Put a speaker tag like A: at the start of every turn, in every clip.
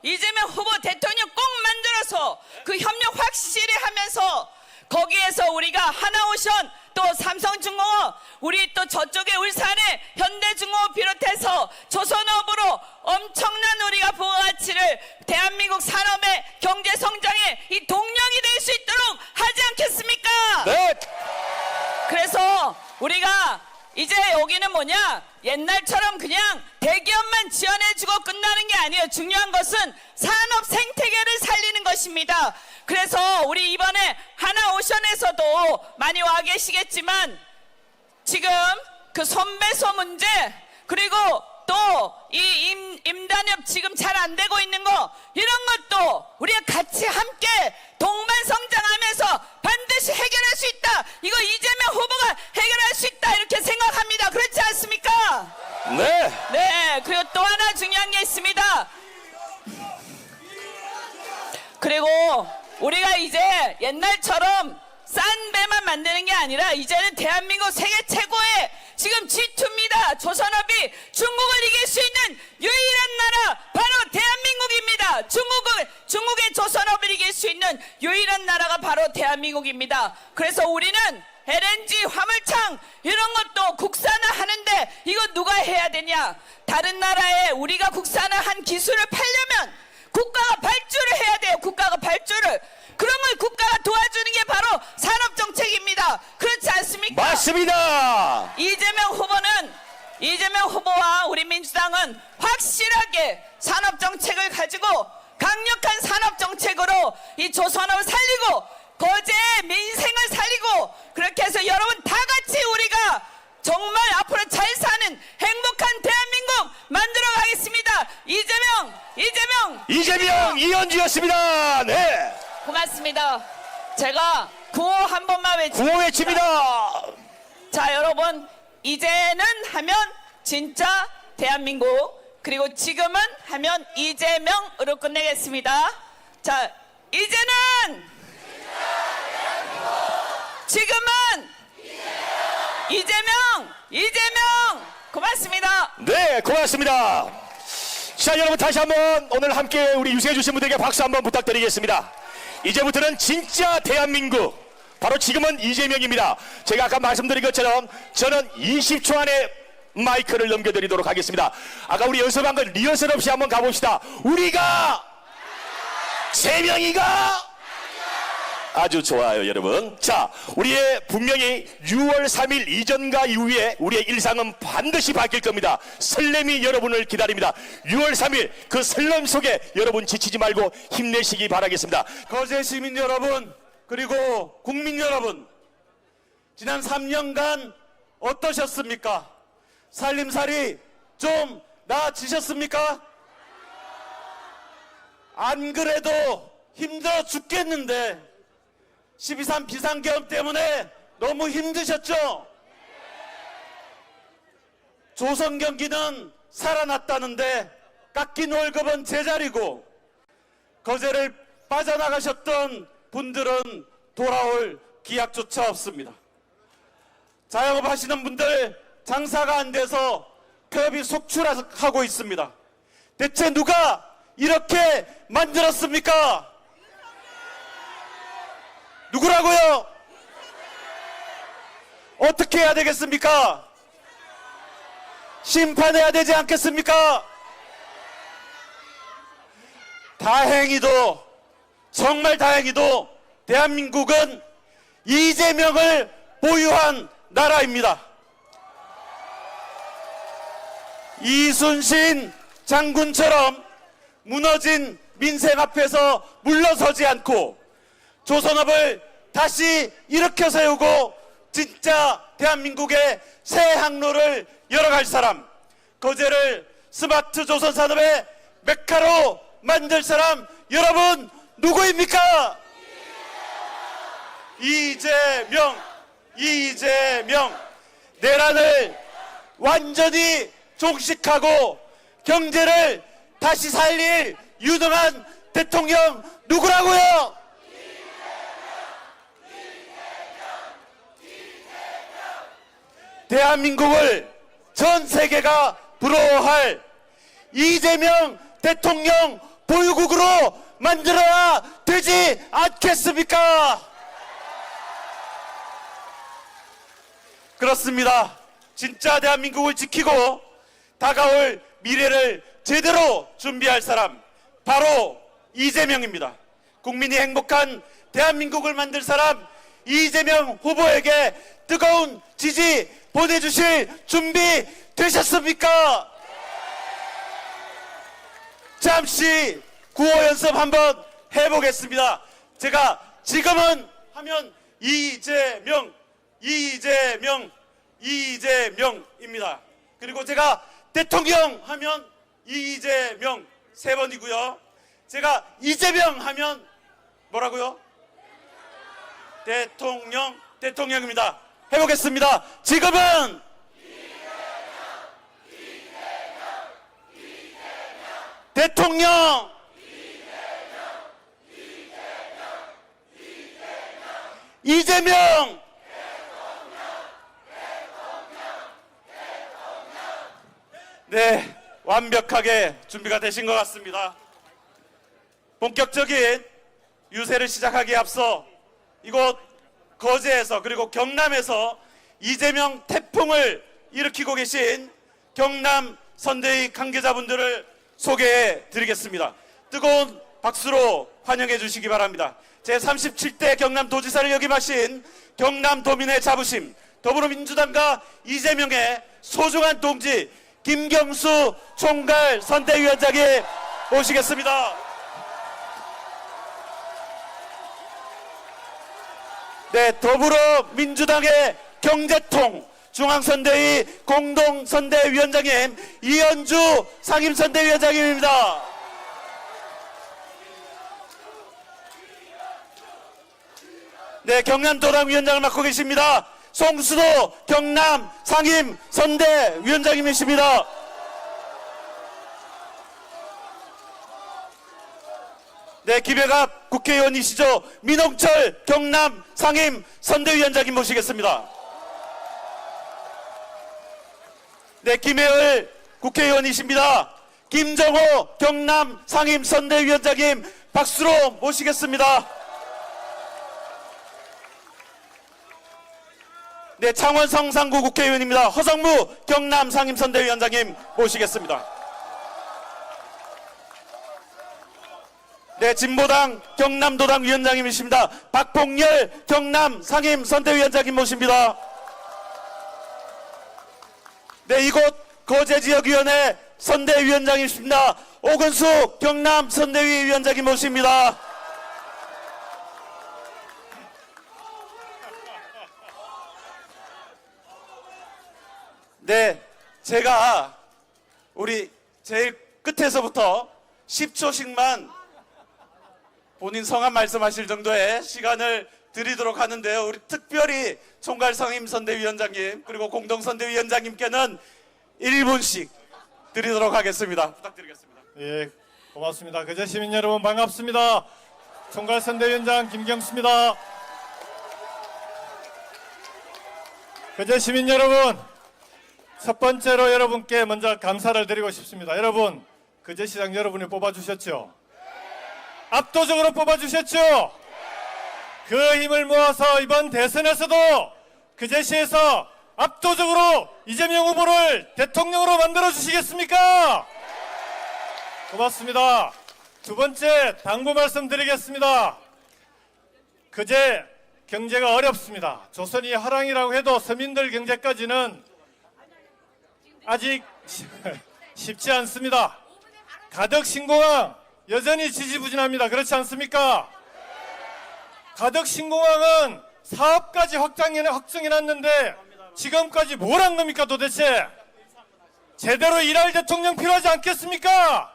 A: 이재명 후보 대통령 꼭 만들어서 그 협력 확실히 하면서 거기에서 우리가 하나오션 또 삼성중공업 우리 또 저쪽에 울산에 현대중공업 비롯해서 조선업으로 엄청난 우리가 부가가치를 대한민국 산업의 경제성장의 이 동력이 될 수 있도록 하지 않겠습니까?
B: 네.
A: 그래서 우리가 이제 여기는 뭐냐, 옛날처럼 그냥 대기업만 지원해주고 끝나는 게 아니에요. 중요한 것은 산업 생태계를 살리는 것입니다. 그래서 우리 이번에 하나오션에서도 많이 와 계시겠지만 지금 그 선배소 문제, 그리고 또 이 임단협 지금 잘 안 되고 있는 거, 이런 것도 우리가 같이 함께 동반성장하면서 반드시 해결할 수 있다. 이거 이재명 후보가 해결할 수 있다, 이렇게 생각합니다. 그렇지 않습니까?
B: 네.
A: 네. 그리고 또 하나 중요한 게 있습니다. 그리고 우리가 이제 옛날처럼 싼 배만 만드는 게 아니라 이제는 대한민국 세계 최고의 지금 G2입니다. 조선업이 중국을 이길 수 있는 유일한 나라 바로 대한민국입니다. 중국의 조선업을 이길 수 있는 유일한 나라가 바로 대한민국입니다. 그래서 우리는 LNG 화물창 이런 것도 국산화하는데 이거 누가 해야 되냐? 다른 나라에 우리가 국산화한 기술을 팔려면 국가가 발주를 해야 돼요. 국가가 발주를. 그런 걸 국가가 도와주는 게 바로 산업정책입니다. 그렇지 않습니까?
B: 맞습니다.
A: 이재명 후보와 우리 민주당은 확실하게 산업정책을 가지고 강력한 산업정책으로 이 조선업을 살리고 거제의 민생을 살리고 그렇게 해서 여러분 다 같이 우리가 정말 앞으로 잘 사는 행복한 대한민국 만들어 가겠습니다. 이재명
B: 이현주였습니다. 네.
A: 고맙습니다. 제가 구호 한 번만
B: 구호 외칩니다.
A: 자, 여러분, 이제는 하면 진짜 대한민국, 그리고 지금은 하면 이재명으로 끝내겠습니다. 자, 이제는 지금은 이재명. 고맙습니다.
B: 네, 고맙습니다. 자, 여러분 다시 한번 오늘 함께 우리 유세해 주신 분들에게 박수 한번 부탁드리겠습니다. 이제부터는 진짜 대한민국, 바로 지금은 이재명입니다. 제가 아까 말씀드린 것처럼 저는 20초 안에 마이크를 넘겨드리도록 하겠습니다. 아까 우리 연습한 건 리허설 없이 한번 가봅시다. 우리가 세 명이가 아주 좋아요, 여러분. 자, 우리의 분명히 6월 3일 이전과 이후에 우리의 일상은 반드시 바뀔 겁니다. 설렘이 여러분을 기다립니다. 6월 3일 그 설렘 속에 여러분 지치지 말고 힘내시기 바라겠습니다.
C: 거제 시민 여러분, 그리고 국민 여러분, 지난 3년간 어떠셨습니까? 살림살이 좀 나아지셨습니까? 안 그래도 힘들어 죽겠는데 12.3 비상계엄 때문에 너무 힘드셨죠? 조선경기는 살아났다는데 깎인 월급은 제자리고, 거제를 빠져나가셨던 분들은 돌아올 기약조차 없습니다. 자영업 하시는 분들 장사가 안 돼서 폐업이 속출하고 있습니다. 대체 누가 이렇게 만들었습니까? 누구라고요? 어떻게 해야 되겠습니까? 심판해야 되지 않겠습니까? 다행히도, 정말 다행히도 대한민국은 이재명을 보유한 나라입니다. 이순신 장군처럼 무너진 민생 앞에서 물러서지 않고 조선업을 다시 일으켜 세우고 진짜 대한민국의 새 항로를 열어갈 사람, 거제를 스마트 조선 산업의 메카로 만들 사람, 여러분 누구입니까? 이재명. 내란을 완전히 종식하고 경제를 다시 살릴 유능한 대통령 누구라고요? 대한민국을 전 세계가 부러워할 이재명 대통령 보유국으로 만들어야 되지 않겠습니까? 그렇습니다. 진짜 대한민국을 지키고 다가올 미래를 제대로 준비할 사람 바로 이재명입니다. 국민이 행복한 대한민국을 만들 사람 이재명 후보에게 뜨거운 지지 보내주실 준비 되셨습니까? 잠시 구호 연습 한번 해보겠습니다. 제가 지금은 하면 이재명입니다. 그리고 제가 대통령 하면 이재명 3번이고요. 제가 이재명 하면 뭐라고요? 대통령입니다. 해보겠습니다. 지금은 대통령 이재명 네, 완벽하게 준비가 되신 것 같습니다. 본격적인 유세를 시작하기에 앞서 이곳 거제에서 그리고 경남에서 이재명 태풍을 일으키고 계신 경남 선대위 관계자분들을 소개해 드리겠습니다. 뜨거운 박수로 환영해 주시기 바랍니다. 제37대 경남도지사를 역임하신 경남도민의 자부심, 더불어민주당과 이재명의 소중한 동지 김경수 총괄 선대위원장님 모시겠습니다. 네, 더불어민주당의 경제통 중앙선대위 공동선대위원장님 이현주 상임선대위원장님입니다. 네, 경남도당 위원장을 맡고 계십니다. 송수도 경남 상임선대위원장님이십니다. 네, 김혜갑 국회의원이시죠. 민홍철 경남 상임선대위원장님 모시겠습니다. 네, 김혜을 국회의원이십니다. 김정호 경남 상임선대위원장님 박수로 모시겠습니다. 네, 창원 성산구 국회의원입니다. 허성무 경남 상임선대위원장님 모시겠습니다. 네, 진보당 경남도당 위원장님이십니다. 박봉열 경남 상임선대위원장님 모십니다. 네, 이곳 거제지역위원회 선대위원장이십니다. 오근수 경남 선대위 위원장님 모십니다. 네, 제가 우리 제일 끝에서부터 10초씩만 본인 성함 말씀하실 정도의 시간을 드리도록 하는데요. 우리 특별히 총괄 상임선대위원장님 그리고 공동선대위원장님께는 1분씩 드리도록 하겠습니다. 부탁드리겠습니다.
D: 예, 고맙습니다. 거제 시민 여러분 반갑습니다. 총괄선대위원장 김경수입니다. 거제 시민 여러분, 첫 번째로 여러분께 먼저 감사를 드리고 싶습니다. 여러분, 거제시장 여러분이 뽑아주셨죠? 압도적으로 뽑아주셨죠? 그 힘을 모아서 이번 대선에서도 거제시에서 압도적으로 이재명 후보를 대통령으로 만들어 주시겠습니까? 고맙습니다. 두 번째 당부 말씀드리겠습니다. 거제 경제가 어렵습니다. 조선이 화랑이라고 해도 서민들 경제까지는 아직 쉽지 않습니다. 가덕 신공항 여전히 지지부진합니다. 그렇지 않습니까? 가덕 신공항은 사업까지 확정해놨는데 지금까지 뭘 한 겁니까 도대체? 제대로 일할 대통령 필요하지 않겠습니까?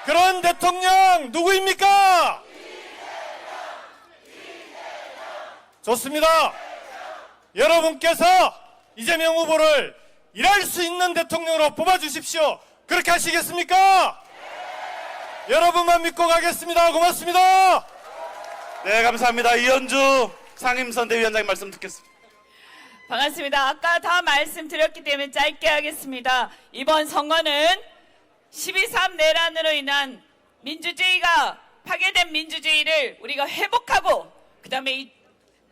D: 그런 대통령 누구입니까? 좋습니다. 여러분께서 이재명 후보를 일할 수 있는 대통령으로 뽑아주십시오. 그렇게 하시겠습니까? 여러분만 믿고 가겠습니다. 고맙습니다.
C: 네, 감사합니다. 이현주 상임선대위원장님 말씀 듣겠습니다.
A: 반갑습니다. 아까 다 말씀드렸기 때문에 짧게 하겠습니다. 이번 선거는 12.3 내란으로 인한 민주주의가 파괴된 민주주의를 우리가 회복하고 그다음에 이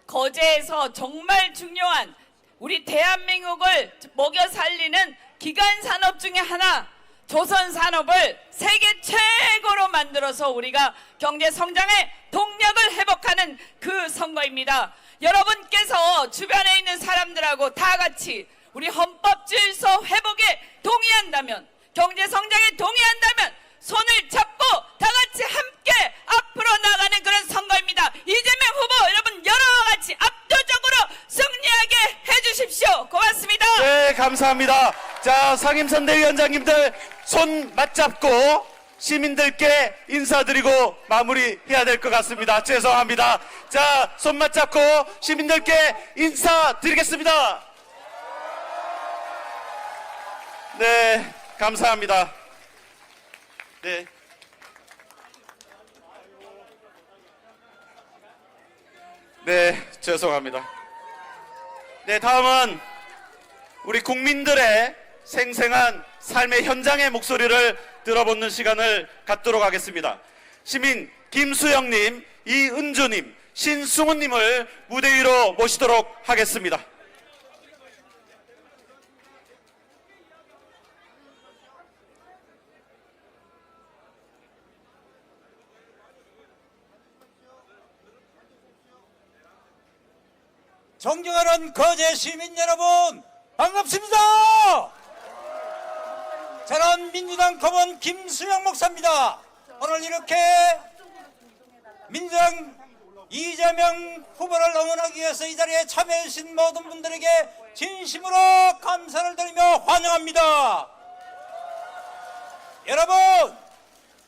A: 거제에서 정말 중요한 우리 대한민국을 먹여 살리는 기간 산업 중에 하나 조선 산업을 세계 최고로 만들어서 우리가 경제 성장의 동력을 회복하는 그 선거입니다. 여러분께서 주변에 있는 사람들하고 다 같이 우리 헌법 질서 회복에 동의한다면, 경제 성장에 동의한다면 손을 잡고 다 같이 함께 앞으로 나가는 그런 선거입니다. 이재명 후보 여러분 여러 가지 압도적으로 승리하게 해주십시오. 고맙습니다.
C: 네, 감사합니다. 자, 상임선대위원장님들 손 맞잡고 시민들께 인사드리고 마무리해야 될 것 같습니다. 죄송합니다. 자, 손 맞잡고 시민들께 인사드리겠습니다. 네, 감사합니다. 네. 네, 죄송합니다. 네, 다음은 우리 국민들의 생생한 삶의 현장의 목소리를 들어보는 시간을 갖도록 하겠습니다. 시민 김수영님, 이은주님, 신승훈님을 무대 위로 모시도록 하겠습니다.
E: 존경하는 거제 시민 여러분, 반갑습니다. 저는 민주당 검은 김수영 목사입니다. 오늘 이렇게 민주당 이재명 후보를 응원하기 위해서 이 자리에 참여해 주신 모든 분들에게 진심으로 감사를 드리며 환영합니다. 여러분,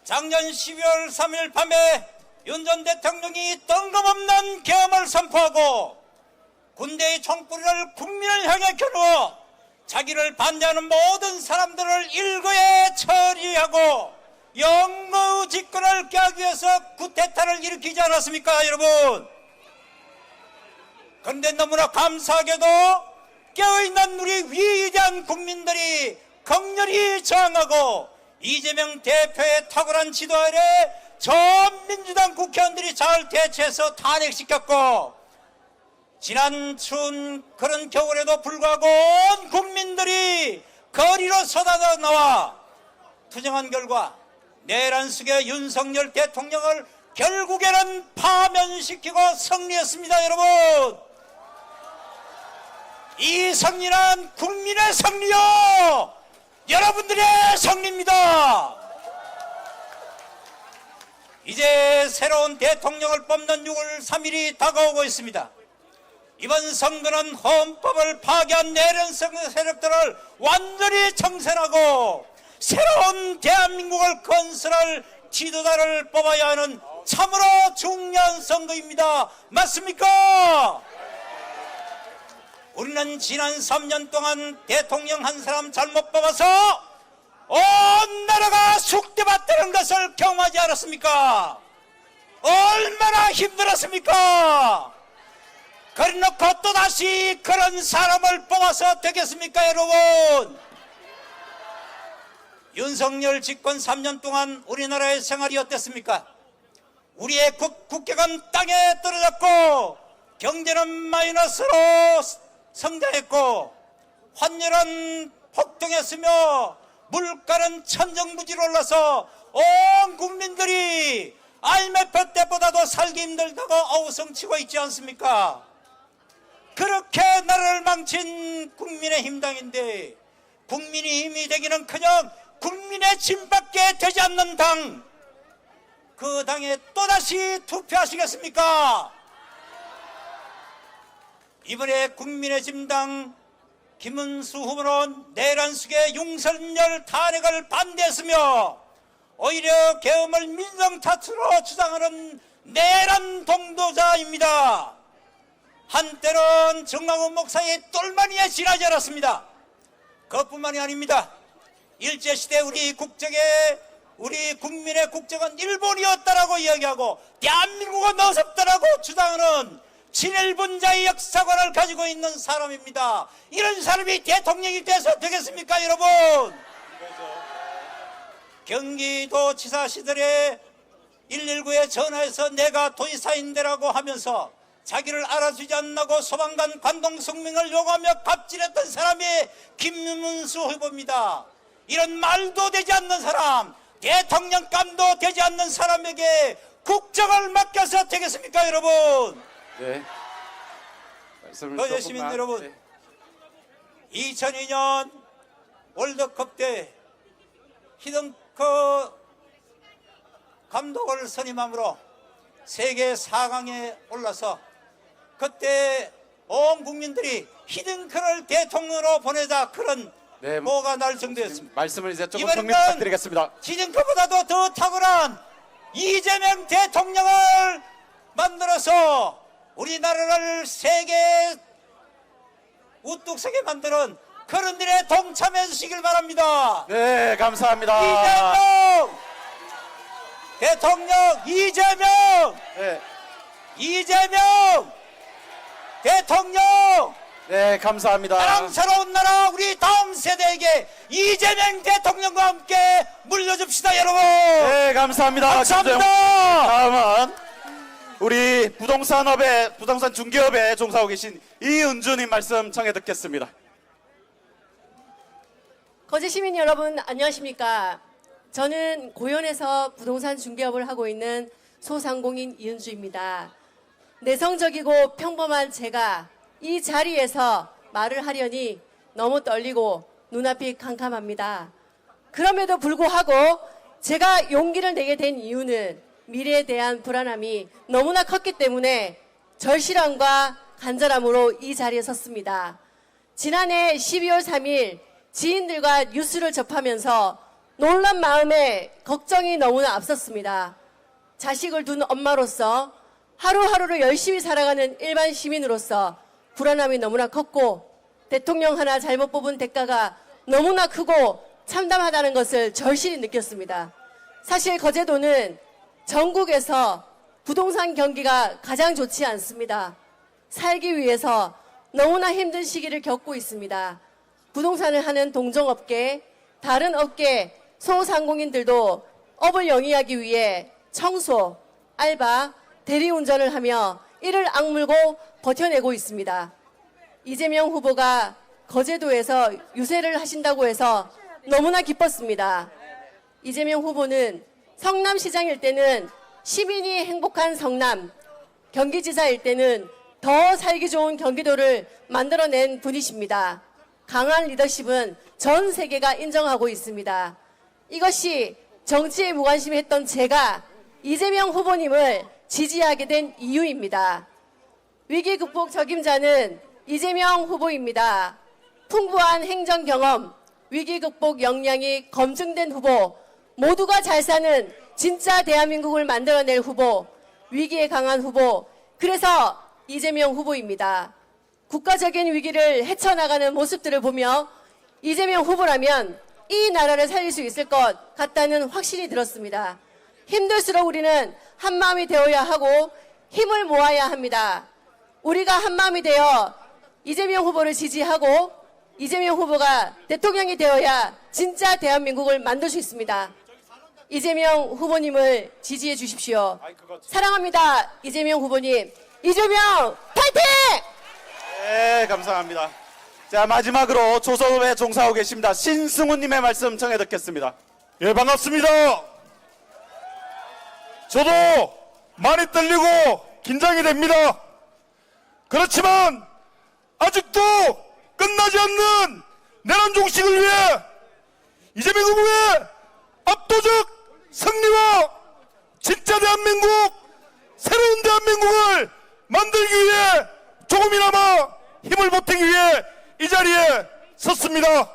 E: 작년 12월 3일 밤에 윤 전 대통령이 뜬금없는 계엄을 선포하고 군대의 총구리를 국민을 향해 겨누어 자기를 반대하는 모든 사람들을 일거에 처리하고 영구 집권을 깨기 위해서 쿠데타를 일으키지 않았습니까, 여러분? 그런데 너무나 감사하게도 깨어있는 우리 위대한 국민들이 격렬히 저항하고 이재명 대표의 탁월한 지도 아래 전 민주당 국회의원들이 잘 대처해서 탄핵시켰고, 지난 추운 그런 겨울에도 불구하고 온 국민들이 거리로 쏟아져 나와 투쟁한 결과 내란 속의 윤석열 대통령을 결국에는 파면시키고 승리했습니다. 여러분, 이 승리는 국민의 승리요, 여러분들의 승리입니다. 이제 새로운 대통령을 뽑는 6월 3일이 다가오고 있습니다. 이번 선거는 헌법을 파괴한 내란성 세력들을 완전히 청산하고 새로운 대한민국을 건설할 지도자를 뽑아야 하는 참으로 중요한 선거입니다. 맞습니까? 우리는 지난 3년 동안 대통령 한 사람 잘못 뽑아서 온 나라가 숙대받다는 것을 경험하지 않았습니까? 얼마나 힘들었습니까? 그래놓고 또다시 그런 사람을 뽑아서 되겠습니까, 여러분? 윤석열 집권 3년 동안 우리나라의 생활이 어땠습니까? 우리의 국격은 땅에 떨어졌고 경제는 마이너스로 성장했고 환율은 폭등했으며 물가는 천정부지로 올라서 온 국민들이 IMF 때보다도 살기 힘들다고 어우성치고 있지 않습니까? 그렇게 나라를 망친 국민의힘당인데 국민의힘이 되기는커녕 국민의 짐밖에 되지 않는 당, 그 당에 또다시 투표하시겠습니까? 이번에 국민의 짐당 김은수 후보는 내란 속의 윤석열 탄핵을 반대했으며 오히려 계엄을 민정 탓으로 주장하는 내란 동도자입니다. 한때는 정강훈 목사의 똘마니에 지나지 않았습니다. 그것뿐만이 아닙니다. 일제시대 우리 국민의 국적은 일본이었다라고 이야기하고 대한민국은 어섭다라고 주장하는 친일분자의 역사관을 가지고 있는 사람입니다. 이런 사람이 대통령이 돼서 되겠습니까, 여러분? 경기도지사 시절에 119에 전화해서 내가 도지사인데라고 하면서 자기를 알아주지 않는다고 소방관 관동성명을 요구하며 갑질했던 사람이 김문수 후보입니다. 이런 말도 되지 않는 사람, 대통령감도 되지 않는 사람에게 국정을 맡겨서 되겠습니까, 여러분?
C: 네. 말씀을
E: 거제 시민
C: 조금만,
E: 여러분,
C: 네.
E: 2002년 월드컵 때 히딩크 감독을 선임함으로 세계 4강에 올라서 그때 온 국민들이 히딩크를 대통령으로 보내자 그런
C: 네,
E: 보가 날 정도였습니다.
C: 말씀을 이제 조금
E: 이번에는
C: 정리 부탁드리겠습니다.
E: 히딩크보다도 더 탁월한 이재명 대통령을 만들어서 우리나라를 세계 우뚝 서게 만드는 그런 일에 동참해 주시길 바랍니다.
C: 네, 감사합니다.
E: 이재명 대통령,
C: 네,
E: 이재명 대통령,
C: 네, 감사합니다.
E: 사랑스러운 나라 우리 다음 세대에게 이재명 대통령과 함께 물려줍시다, 여러분.
C: 네, 감사합니다.
E: 감사합니다.
C: 다음은 우리 부동산 중개업에 종사하고 계신 이은주님 말씀 청해 듣겠습니다.
F: 거제 시민 여러분 안녕하십니까? 저는 고현에서 부동산 중개업을 하고 있는 소상공인 이은주입니다. 내성적이고 평범한 제가 이 자리에서 말을 하려니 너무 떨리고 눈앞이 캄캄합니다. 그럼에도 불구하고 제가 용기를 내게 된 이유는 미래에 대한 불안함이 너무나 컸기 때문에 절실함과 간절함으로 이 자리에 섰습니다. 지난해 12월 3일 지인들과 뉴스를 접하면서 놀란 마음에 걱정이 너무나 앞섰습니다. 자식을 둔 엄마로서 하루하루를 열심히 살아가는 일반 시민으로서 불안함이 너무나 컸고 대통령 하나 잘못 뽑은 대가가 너무나 크고 참담하다는 것을 절실히 느꼈습니다. 사실 거제도는 전국에서 부동산 경기가 가장 좋지 않습니다. 살기 위해서 너무나 힘든 시기를 겪고 있습니다. 부동산을 하는 동종업계, 다른 업계, 소상공인들도 업을 영위하기 위해 청소, 알바, 대리운전을 하며 이를 악물고 버텨내고 있습니다. 이재명 후보가 거제도에서 유세를 하신다고 해서 너무나 기뻤습니다. 이재명 후보는 성남시장일 때는 시민이 행복한 성남, 경기지사일 때는 더 살기 좋은 경기도를 만들어낸 분이십니다. 강한 리더십은 전 세계가 인정하고 있습니다. 이것이 정치에 무관심했던 제가 이재명 후보님을 지지하게 된 이유입니다. 위기 극복 적임자는 이재명 후보입니다. 풍부한 행정 경험, 위기 극복 역량이 검증된 후보, 모두가 잘 사는 진짜 대한민국을 만들어낼 후보, 위기에 강한 후보, 그래서 이재명 후보입니다. 국가적인 위기를 헤쳐나가는 모습들을 보며 이재명 후보라면 이 나라를 살릴 수 있을 것 같다는 확신이 들었습니다. 힘들수록 우리는 한마음이 되어야 하고 힘을 모아야 합니다. 우리가 한마음이 되어 이재명 후보를 지지하고 이재명 후보가 대통령이 되어야 진짜 대한민국을 만들 수 있습니다. 이재명 후보님을 지지해 주십시오. 사랑합니다. 이재명 후보님. 이재명 파이팅!
C: 네, 감사합니다. 자, 마지막으로 조선업에 종사하고 계십니다. 신승훈님의 말씀 청해 듣겠습니다.
D: 예, 반갑습니다. 저도 많이 떨리고 긴장이 됩니다. 그렇지만 아직도 끝나지 않는 내란 종식을 위해 이재명 후보의 압도적 승리와 진짜 대한민국, 새로운 대한민국을 만들기 위해 조금이나마 힘을 보태기 위해 이 자리에 섰습니다.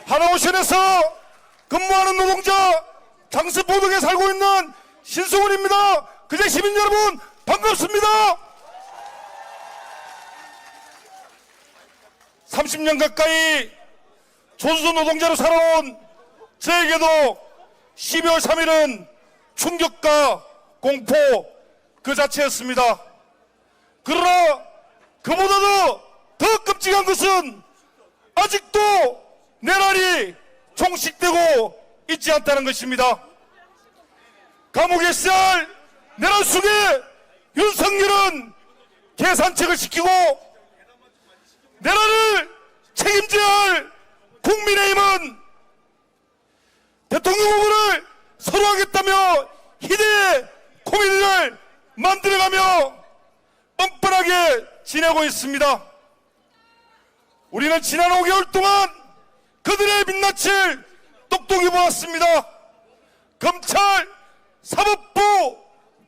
D: 하나오션에서 근무하는 노동자, 장수포동에 살고 있는 신승훈입니다. 그제 시민 여러분 반갑습니다. 30년 가까이 조선 노동자로 살아온 저에게도 12월 3일은 충격과 공포 그 자체였습니다. 그러나 그보다도 더 끔찍한 것은 아직도 내란이 종식되고 있지 않다는 것입니다. 감옥에 쌀 내란 속에 윤석열은 계산책을 시키고 내란을 책임져야 할 국민의힘은 대통령 후보를 서로 하겠다며 희대의 코미디를 만들어가며 뻔뻔하게 지내고 있습니다. 우리는 지난 5개월 동안 그들의 민낯을 똑똑히 보았습니다. 검찰, 사법부,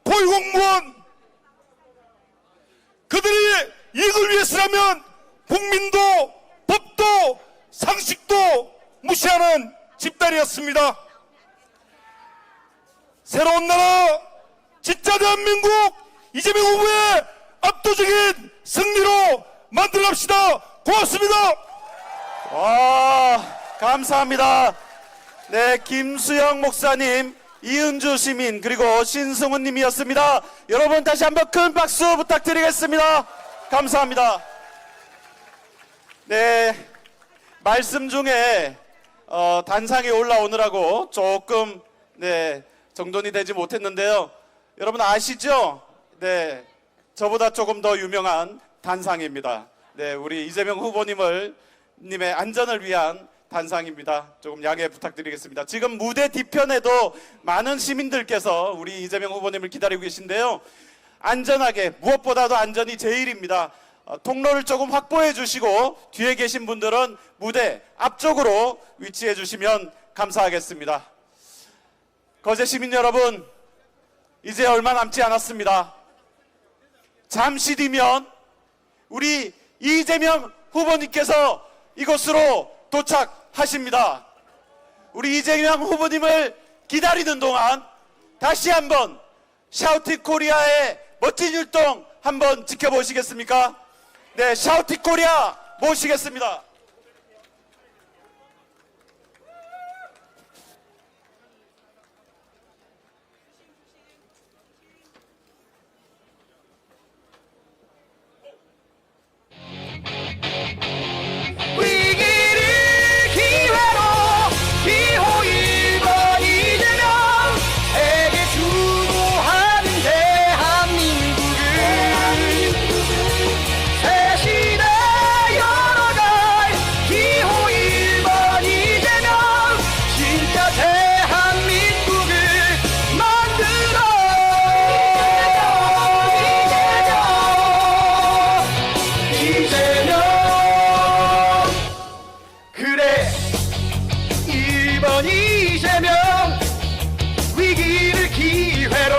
D: 고위공무원, 그들이 이익을 위해서라면 국민도 법도 상식도 무시하는 집단이었습니다. 새로운 나라, 진짜 대한민국 이재명 후보의 압도적인 승리로 만들어갑시다. 고맙습니다.
C: 와, 감사합니다. 네, 김수영 목사님, 이은주 시민, 그리고 신승훈 님이었습니다. 여러분 다시 한번 큰 박수 부탁드리겠습니다. 감사합니다. 네, 말씀 중에 단상이 올라오느라고 조금 정돈이 되지 못했는데요. 여러분 아시죠? 네, 저보다 조금 더 유명한 단상입니다. 네, 우리 이재명 님의 안전을 위한 단상입니다. 조금 양해 부탁드리겠습니다. 지금 무대 뒤편에도 많은 시민들께서 우리 이재명 후보님을 기다리고 계신데요. 안전하게, 무엇보다도 안전이 제일입니다. 통로를 조금 확보해 주시고 뒤에 계신 분들은 무대 앞쪽으로 위치해 주시면 감사하겠습니다. 거제 시민 여러분, 이제 얼마 남지 않았습니다. 잠시 뒤면 우리 이재명 후보님께서 이곳으로 도착하십니다. 우리 이재명 후보님을 기다리는 동안 다시 한번 샤우팅 코리아의 멋진 율동 한번 지켜보시겠습니까? 네, 샤우팅 코리아 모시겠습니다.
G: 위기를 기회로 기호 1번 이재명 세계 주도하는 대한민국을 새 시대 열어갈 기호 1번 이재명 진짜 대한민국을 만들어 이재명 그래 1번 이재명 위기를 기회로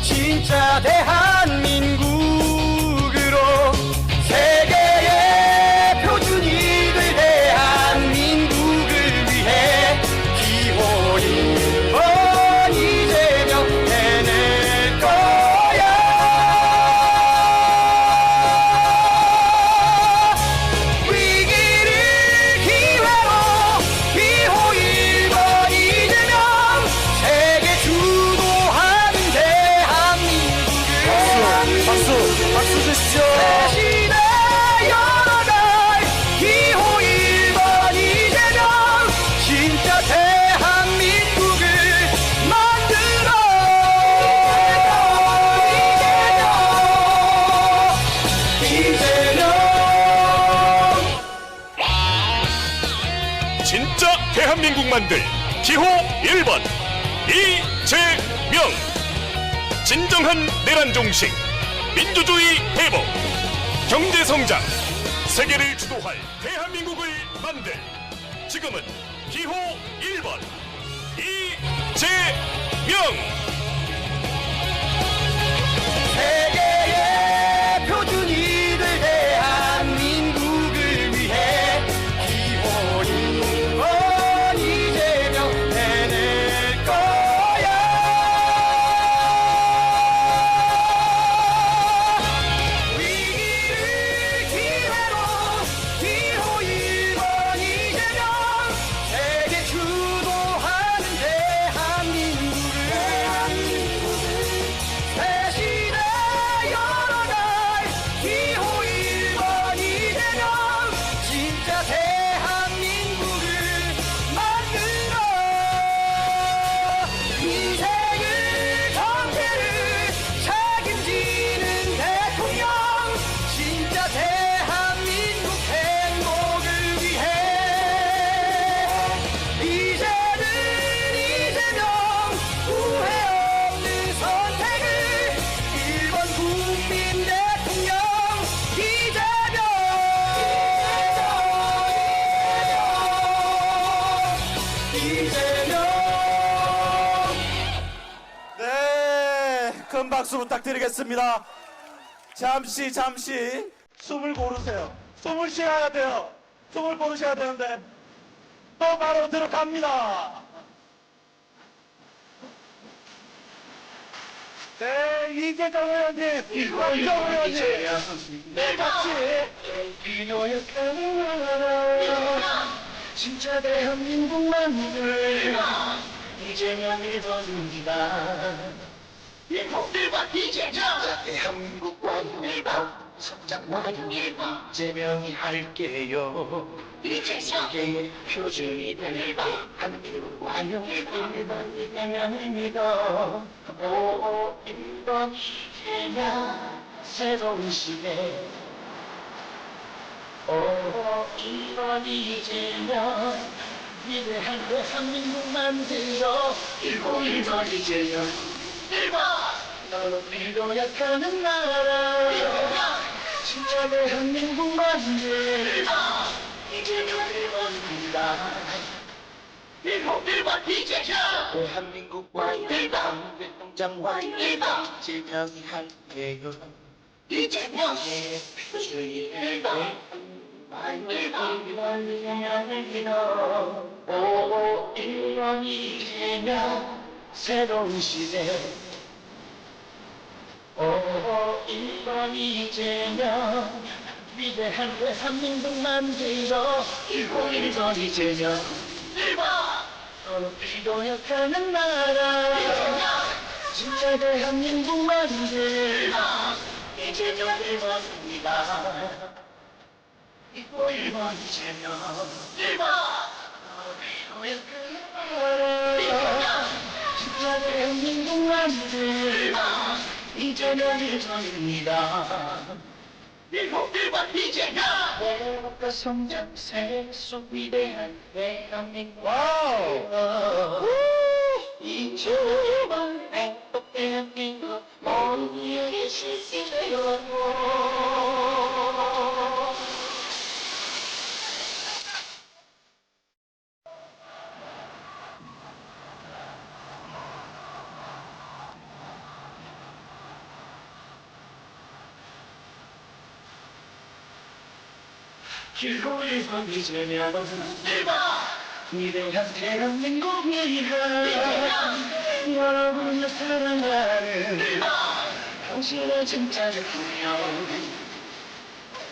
G: 진짜 대한민국으로 세계의 표준이 될 대한민국을 위해 기호 1번 이재명 해낼 거야. 위기를 기회로 기호 1번 이재명 세계 주도하는 대한민국을
C: 박수 주십시오.
G: 새 시대 열어갈 기호 1번 이재명 진짜 대한민국을 만들어 이재명
B: 진짜 대한민국 만들 기호 1번 이재명. 진정한 내란 종식, 민주주의 회복, 경제 성장, 세계를 주도할 대한민국을 만들 지금은 기호 1번 이재명.
G: 세계의 표준이 될 대한민국을 위해 기호 1번 이재명 해낼 거야. 위기를 기회로 기호 1번 이재명 세계 주도하는 대한민국을 이재명.
C: 네, 큰 박수 부탁드리겠습니다. 잠시 숨을 고르세요. 숨을 쉬어야 돼요. 숨을 고르셔야 되는데 또 바로 들어갑니다. 네, 이재정 의원님, 이재정 의원님, 네, 같이.
G: 진짜 대한민국만을 이재명이 던집니다. 일본들과 이재명 대한민국과 일본 성장과 일본 이재명이 할게요. 세계의 표준이 될 한국과 일본 이재명입니다. 오 일본 이재명 새로운 시대. 오 이번 이재명 위대한 대한민국 만들어 일본 이재명 너로 필요약하는 나라 진짜 대한민국 만들 이재명 1번입니다. 일본 이재명 대한민국과 일본 대통령과 일본 이재명이 할게요. 이재명의 표준이 일본 오 일본 이재명 새로운 시대. 오 일본 이재명 위대한 대한민국 만들어 일본 이재명 너로 필요약하는 나라 진짜 대한민국 만들 이재명 1번입니다. 이거 1번 이재명 1번 진짜 대한민국 만들 이재명 1번입니다. 1번 이재명 행복과 성장세 속 위대한 대한민국 와우 이재명 행복 대한민국 모든 이에게 실시되어 길고 일본 이재명 위대한 대한민국 위한 여러분을 사랑하는 당신의 진짜를 보며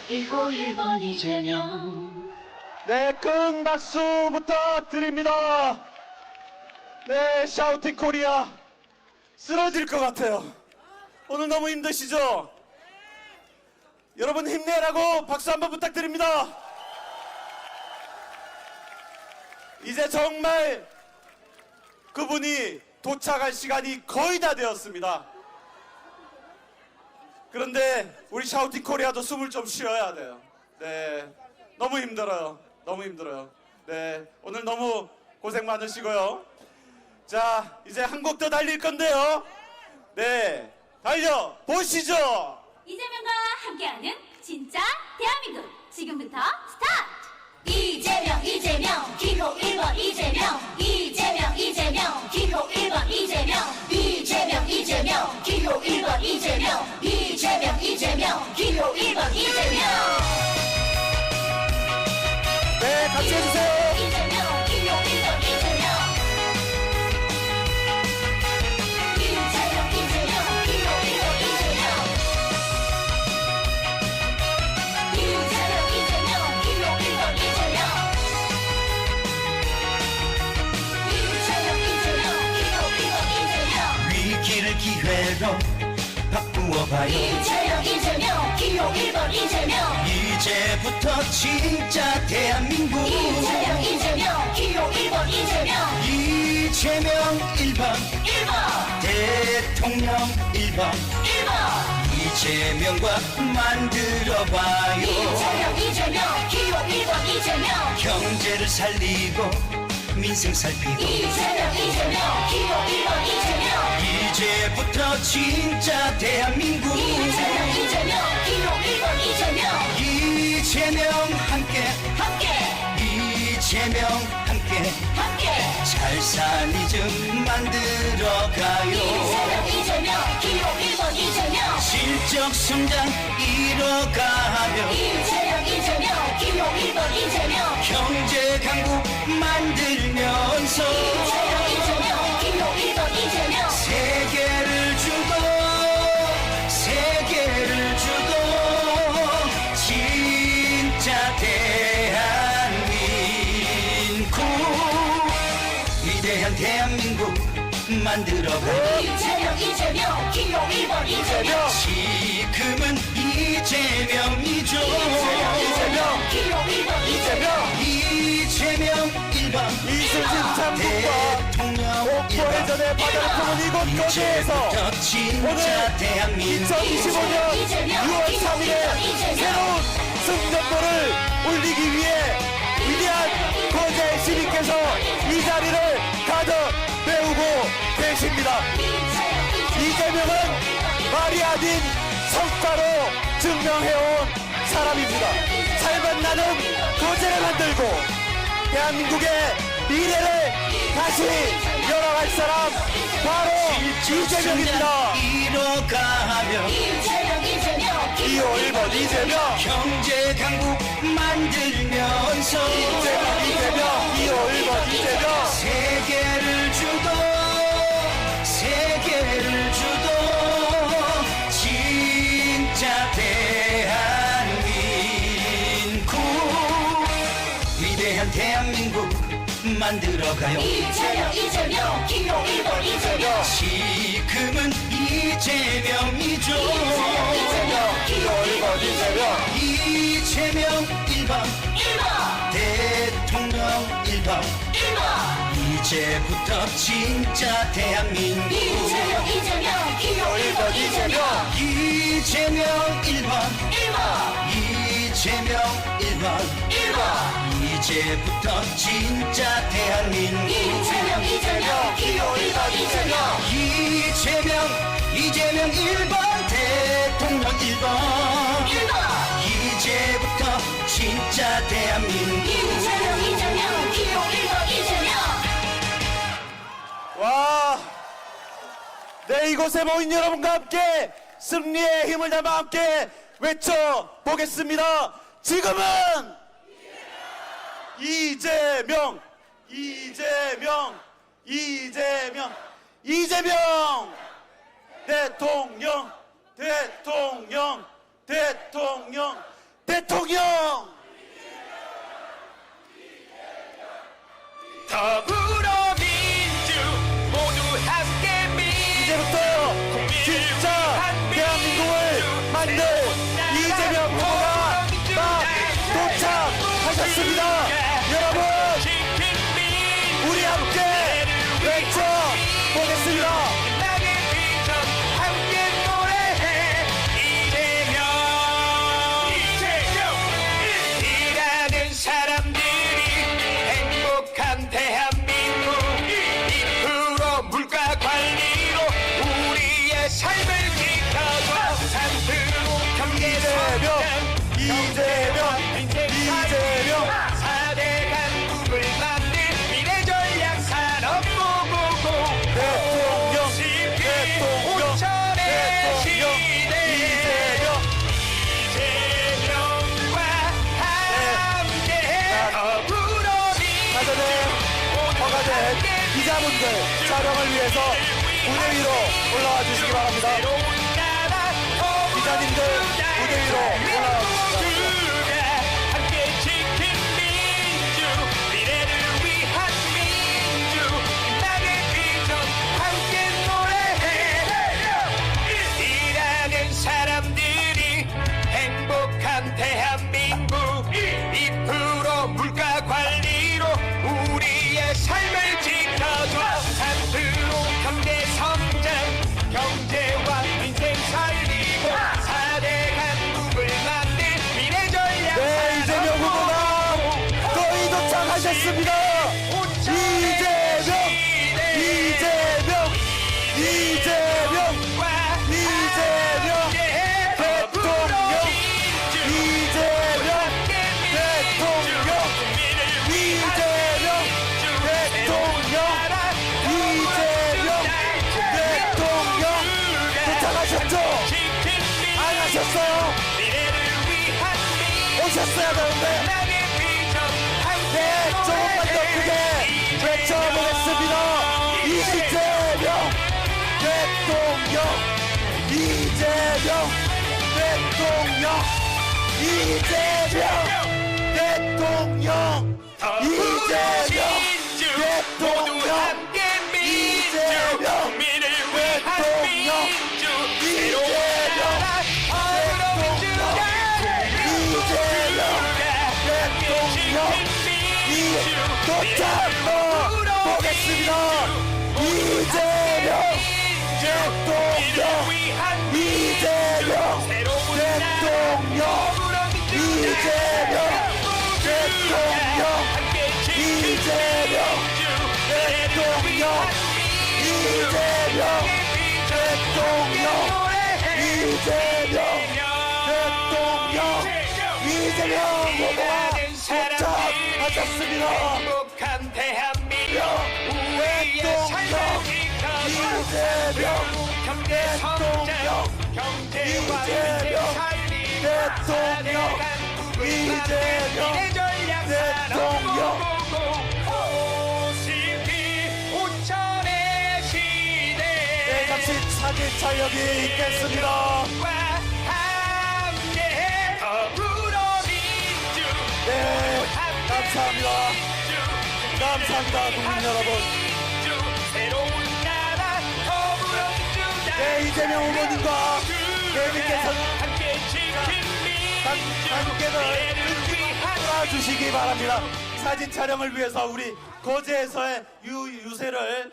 G: 길고 일본 이재명.
C: 네, 큰 박수 부탁드립니다. 네, 샤우팅 코리아 쓰러질 것 같아요. 오늘 너무 힘드시죠? 여러분 힘내라고 박수 한번 부탁드립니다. 이제 정말 그분이 도착할 시간이 거의 다 되었습니다. 그런데 우리 샤우팅 코리아도 숨을 좀 쉬어야 돼요. 네, 너무 힘들어요. 너무 힘들어요. 네, 오늘 너무 고생 많으시고요. 자, 이제 한 곡 더 달릴 건데요. 네, 달려 보시죠.
H: 이재명과 함께하는 진짜 대한민국 지금부터 스타트! 이재명 기호 1번 이재명 이재명 기호 1번 이재명 이재명 기호 1번 이재명 이재명 기호 1번 이재명
C: 네, 같이 해주세요.
H: 이재명 기호 1번 이재명 이재명 기호 1번 이재명
G: 위기를 기회로 바꾸어봐요.
H: 이재명 기호 1번 이재명
G: 이제부터 진짜 대한민국
H: 이재명 기호 1번 이재명
G: 이재명 1번
H: 1번
G: 대통령 1번
H: 1번
G: 이재명과 만들어봐요.
H: 이재명 기호 1번 이재명
G: 경제를 살리고 민생 살피고
H: 이재명 기호 1번 이재명
G: 이제부터 진짜 대한민국
H: 이재명 기호 1번 이재명
G: 이재명 함께
H: 함께
G: 이재명 함께
H: 함께
E: 메커니즘 만들어가요.
H: 이재명 기호 1번 이재명
E: 실적 성장 이뤄가며
H: 이재명 기호 1번 이재명
E: 경제 강국 만들면서
H: 이재명 기호 1번 이재명
E: 세계를 주도 진짜 대한민국 위대한 대한민국 만들어가
H: 이재명 기호 1번 이재명
E: 지금은 이재명이죠.
H: 기호 1번 이재명
E: 이재명 1번
C: 이순신 장군과
E: 대통령
C: 옥포해전의 바다를 품은 이곳 거제에서
E: 진짜
C: 오늘
E: 대한민국
C: 2025년 6월 3일에 새로운 승전보를 올리기 위해 위대한 거제 시민께서 이 자리를 가득 메우고 계십니다. 이재명은 말이 아닌 성과로 증명해온 사람입니다. 삶은 나는 거제를 만들고 대한민국의 미래를 다시 열어갈 사람 바로 이재명입니다.
E: 이뤄가며
H: 이재명
C: 기호 1번 이재명
E: 경제 강국 만들면서
C: 이재명 기호 1번 이재명
E: 세계를 주도 진짜 대한민국 위대한 대한민국 만들어가요.
H: 이재명 기호 1번 이재명
E: 지금은 이재명이죠.
C: 기호 1번 이재명
E: 이재명 1번
H: 1번
E: 대통령 1번
H: 1번
E: 이제부터 진짜 대한민국
H: 이재명 기호 1번 이재명
E: 이재명 1번
H: 1번
E: 이재명 1번
H: 1번
E: 이제부터 진짜 대한민국
H: 이재명 기호 1번 이재명
E: 이재명 1번 대통령 1번
H: 1번
E: 이제부터 진짜 대한민국
H: 이재명 기호 1번 이재명
C: 와, 네, 이곳에 모인 여러분과 함께 승리의 힘을 담아 함께 외쳐보겠습니다. 지금은 이재명 대통령
B: 더불어민주 모두 함께
C: 이제부터 진짜 대한민국을 만들 이재명 후보가 막 도착하셨습니다. 여러분, 우리 함께 외쳐보겠습니다.
B: 일하는 사람들이 행복한 대한민국 2% 물가 관리로 우리의 삶을 지켜줘 3% 경제 성장
C: 이재명
B: 4대 강국을 만든 미래 전략 산업 고고고
C: 대통령
B: 5천의 시대 이재명과 함께 더불어민주
C: 사전에 허가된 기자분들 촬영을 위해서 무대 위로 올라와 주시기 바랍니다. 기자님들 무대 위로 올라와 주시기 바랍니다.
B: 함께 지킨 민주 미래를 위한 민주 나의 비전 함께 노래해 일하는 사람들이 행복한 대한민국 2% 물가 관리로 우리의 삶을 지켜줘 3% 경제 성장 경제와 민생 살리고 4대 강국을 만든 미래
C: 들리셨어야 되는데. 네, 조금만 더 크게 외쳐보겠습니다. 이재명 대통령, 이재명 대통령, 이재명 대통령, 이재명 대통령, 이재명 대통령, 보겠습니다. 이재명 대통령, 이재명 대통령, 이재명 대통령, 이재명 대통령, 이재명 대통령, 이재명 후보가 도착하셨습니다.
H: 행복한 대한민국
C: 대통령, 이재명 대통령, 이재명 대통령, 이재명 대통령. 네, 잠시 사진 촬영이 있겠습니다. 네, 감사합니다. 감사합니다, 국민 여러분. 네, 이재명 후보님과 대민께서는 함께를 돌아주시기 바랍니다. 사진 촬영을 위해서 우리 거제에서의 유세를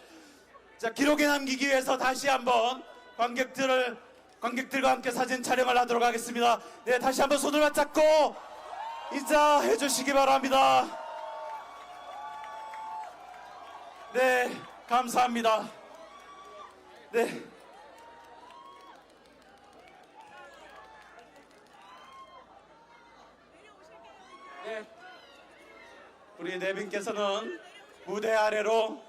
C: 기록에 남기기 위해서 다시 한번 관객들과 함께 사진 촬영을 하도록 하겠습니다. 네, 다시 한번 손을 맞잡고 인사해 주시기 바랍니다. 네, 감사합니다. 네. 네. 우리 내빈께서는 무대 아래로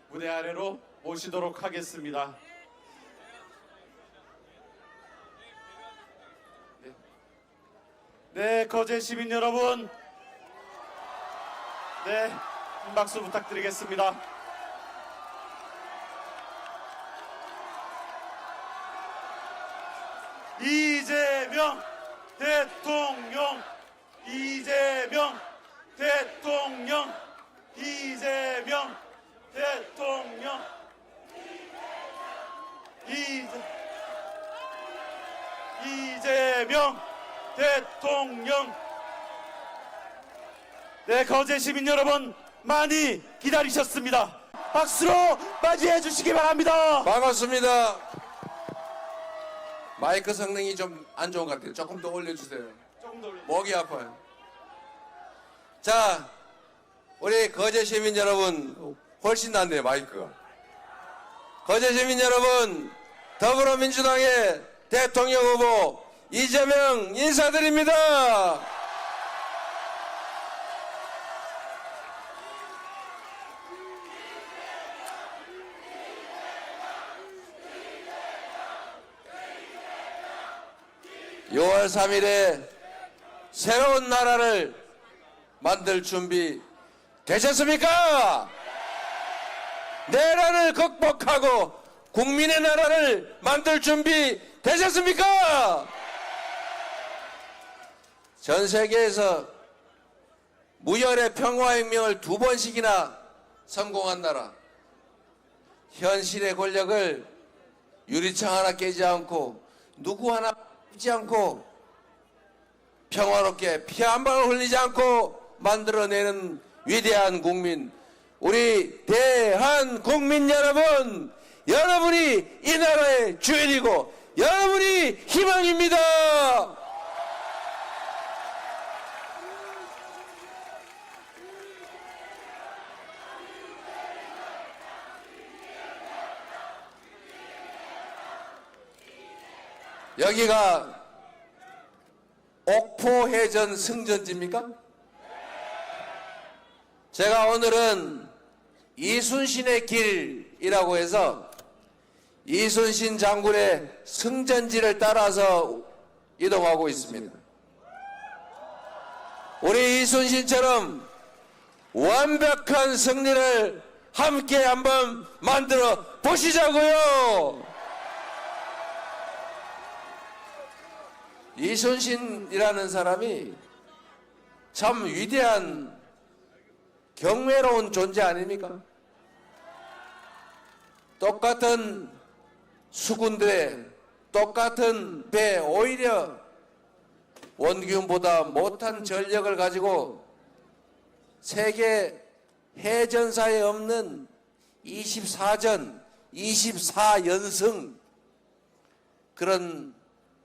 C: 무대 아래로 모시도록 하겠습니다. 네, 거제 시민 여러분, 네, 큰 박수 부탁드리겠습니다. 이재명 대통령, 이재명 대통령, 이재명 대통령, 이재명 대통령. 네, 거제 시민 여러분 많이 기다리셨습니다. 박수로 맞이해 주시기 바랍니다.
I: 반갑습니다. 마이크 성능이 좀 안 좋은 것 같아요. 조금 더 올려주세요.
C: 조금 더 올려.
I: 목이 아파요. 자, 우리 거제 시민 여러분, 훨씬 낫네요, 마이크가. 거제 시민 여러분, 더불어민주당의 대통령 후보 이재명 인사드립니다. (6월 3일에) 새로운 나라를 만들 준비 되셨습니까? 내란을 극복하고 국민의 나라를 만들 준비 되셨습니까? 전 세계에서 무혈의 평화혁명을 2번씩이나 성공한 나라, 현실의 권력을 유리창 하나 깨지 않고 누구 하나 죽지 않고 평화롭게 피 한 방울 흘리지 않고 만들어내는 위대한 국민, 우리 대한국민 여러분, 여러분이 이 나라의 주인이고 여러분이 희망입니다. 여기가 옥포해전 승전지입니까? 제가 오늘은 이순신의 길이라고 해서 이순신 장군의 승전지를 따라서 이동하고 있습니다. 우리 이순신처럼 완벽한 승리를 함께 한번 만들어 보시자고요. 이순신이라는 사람이 참 위대한 경외로운 존재 아닙니까? 똑같은 수군들의 똑같은 배, 오히려 원균보다 못한 전력을 가지고 세계 해전사에 없는 24전, 24연승 그런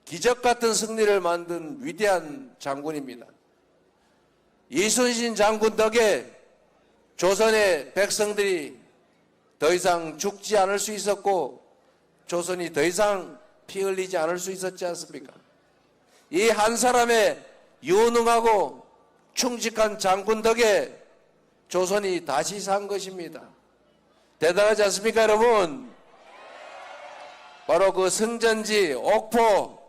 I: 기적 같은 승리를 만든 위대한 장군입니다. 이순신 장군 덕에 조선의 백성들이 더 이상 죽지 않을 수 있었고 조선이 더 이상 피 흘리지 않을 수 있었지 않습니까? 이 한 사람의 유능하고 충직한 장군 덕에 조선이 다시 산 것입니다. 대단하지 않습니까, 여러분? 바로 그 승전지 옥포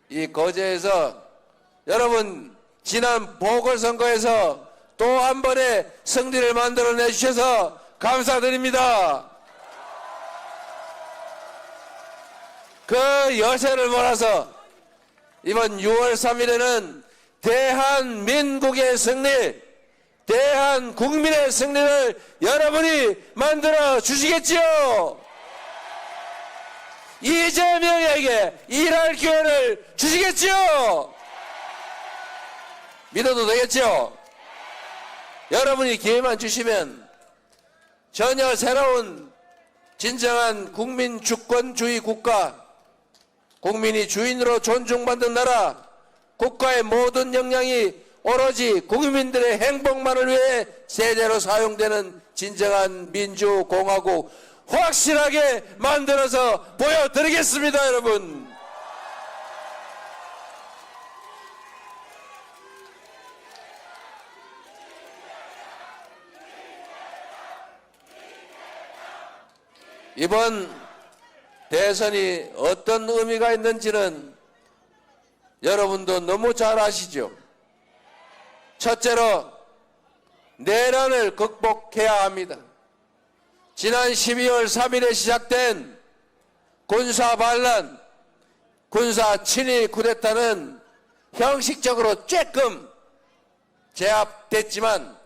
I: 이 거제에서 여러분 지난 보궐선거에서 또 한 번의 승리를 만들어내 주셔서 감사드립니다. 그 여세를 몰아서 이번 6월 3일에는 대한민국의 승리, 대한국민의 승리를 여러분이 만들어 주시겠지요? 이재명에게 일할 기회를 주시겠지요? 믿어도 되겠죠? 여러분이 기회만 주시면 전혀 새로운 진정한 국민 주권주의 국가, 국민이 주인으로 존중받는 나라, 국가의 모든 역량이 오로지 국민들의 행복만을 위해 세대로 사용되는 진정한 민주공화국 확실하게 만들어서 보여드리겠습니다, 여러분. 이번 대선이 어떤 의미가 있는지는 여러분도 너무 잘 아시죠? 첫째로 내란을 극복해야 합니다. 지난 12월 3일에 시작된 군사 반란, 군사 친위 쿠데타는 형식적으로 쬐끔 제압됐지만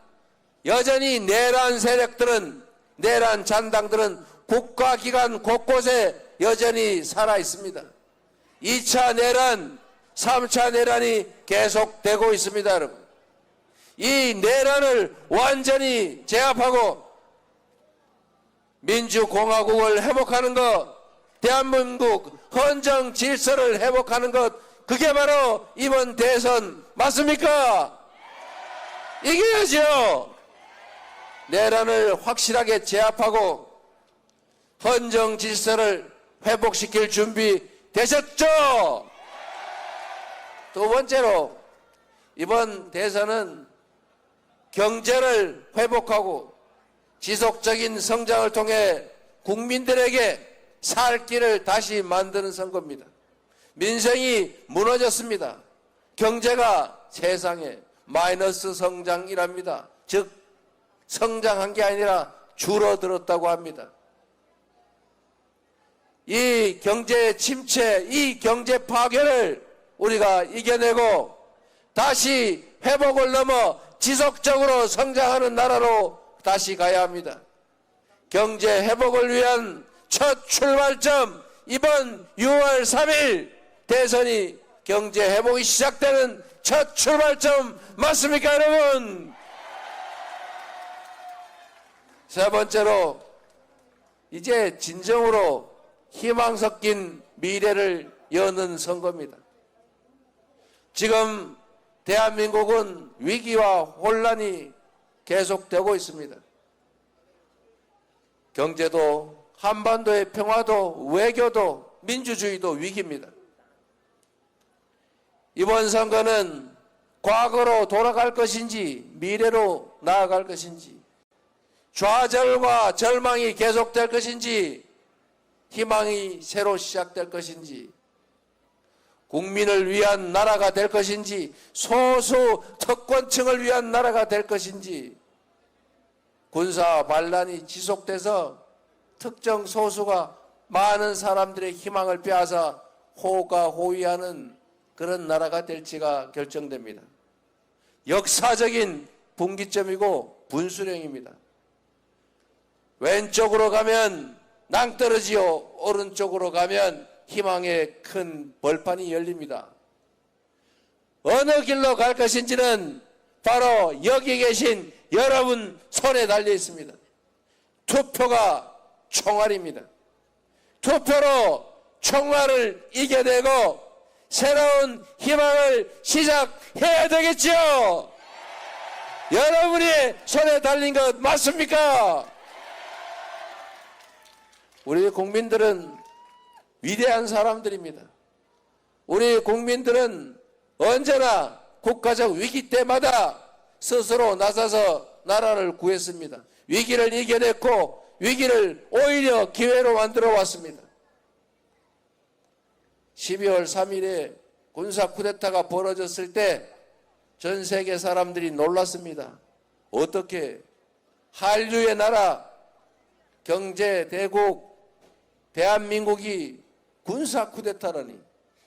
I: 여전히 내란 세력들은, 내란 잔당들은 국가기관 곳곳에 여전히 살아 있습니다. 2차 내란, 3차 내란이 계속되고 있습니다, 여러분. 이 내란을 완전히 제압하고 민주공화국을 회복하는 것, 대한민국 헌정 질서를 회복하는 것, 그게 바로 이번 대선 맞습니까? 이겨야죠. 내란을 확실하게 제압하고 헌정 질서를 회복시킬 준비 되셨죠? 두 번째로 이번 대선은 경제를 회복하고 지속적인 성장을 통해 국민들에게 살 길을 다시 만드는 선거입니다. 민생이 무너졌습니다. 경제가 세상에 마이너스 성장이랍니다. 즉 성장한 게 아니라 줄어들었다고 합니다. 이 경제 침체, 이 경제 파괴를 우리가 이겨내고 다시 회복을 넘어 지속적으로 성장하는 나라로 다시 가야 합니다. 경제 회복을 위한 첫 출발점, 이번 6월 3일 대선이 경제 회복이 시작되는 첫 출발점 맞습니까, 여러분? 세 번째로 이제 진정으로 희망 섞인 미래를 여는 선거입니다. 지금 대한민국은 위기와 혼란이 계속되고 있습니다. 경제도, 한반도의 평화도, 외교도, 민주주의도 위기입니다. 이번 선거는 과거로 돌아갈 것인지 미래로 나아갈 것인지, 좌절과 절망이 계속될 것인지 희망이 새로 시작될 것인지, 국민을 위한 나라가 될 것인지, 소수 특권층을 위한 나라가 될 것인지, 군사 반란이 지속돼서 특정 소수가 많은 사람들의 희망을 빼앗아 호가호위하는 그런 나라가 될지가 결정됩니다. 역사적인 분기점이고 분수령입니다. 왼쪽으로 가면 낭떠러지요, 오른쪽으로 가면 희망의 큰 벌판이 열립니다. 어느 길로 갈 것인지는 바로 여기 계신 여러분 손에 달려 있습니다. 투표가 총알입니다. 투표로 총알을 이겨내고 새로운 희망을 시작해야 되겠죠. 여러분이 손에 달린 것 맞습니까? 우리 국민들은 위대한 사람들입니다. 우리 국민들은 언제나 국가적 위기 때마다 스스로 나서서 나라를 구했습니다. 위기를 이겨냈고 위기를 오히려 기회로 만들어 왔습니다. 12월 3일에 군사 쿠데타가 벌어졌을 때 전 세계 사람들이 놀랐습니다. 어떻게 한류의 나라, 경제 대국 대한민국이 군사 쿠데타라니.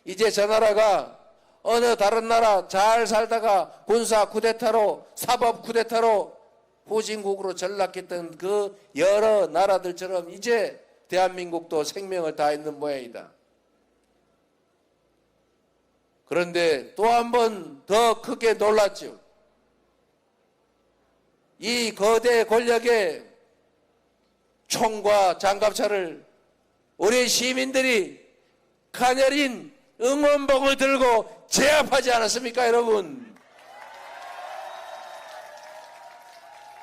I: 이제 저 나라가 어느 다른 나라 잘 살다가 군사 쿠데타로, 사법 쿠데타로 후진국으로 전락했던 그 여러 나라들처럼 이제 대한민국도 생명을 다했는 모양이다. 그런데 또 한 번 더 크게 놀랐죠. 이 거대 권력의 총과 장갑차를 우리 시민들이 가녀린 응원봉을 들고 제압하지 않았습니까, 여러분?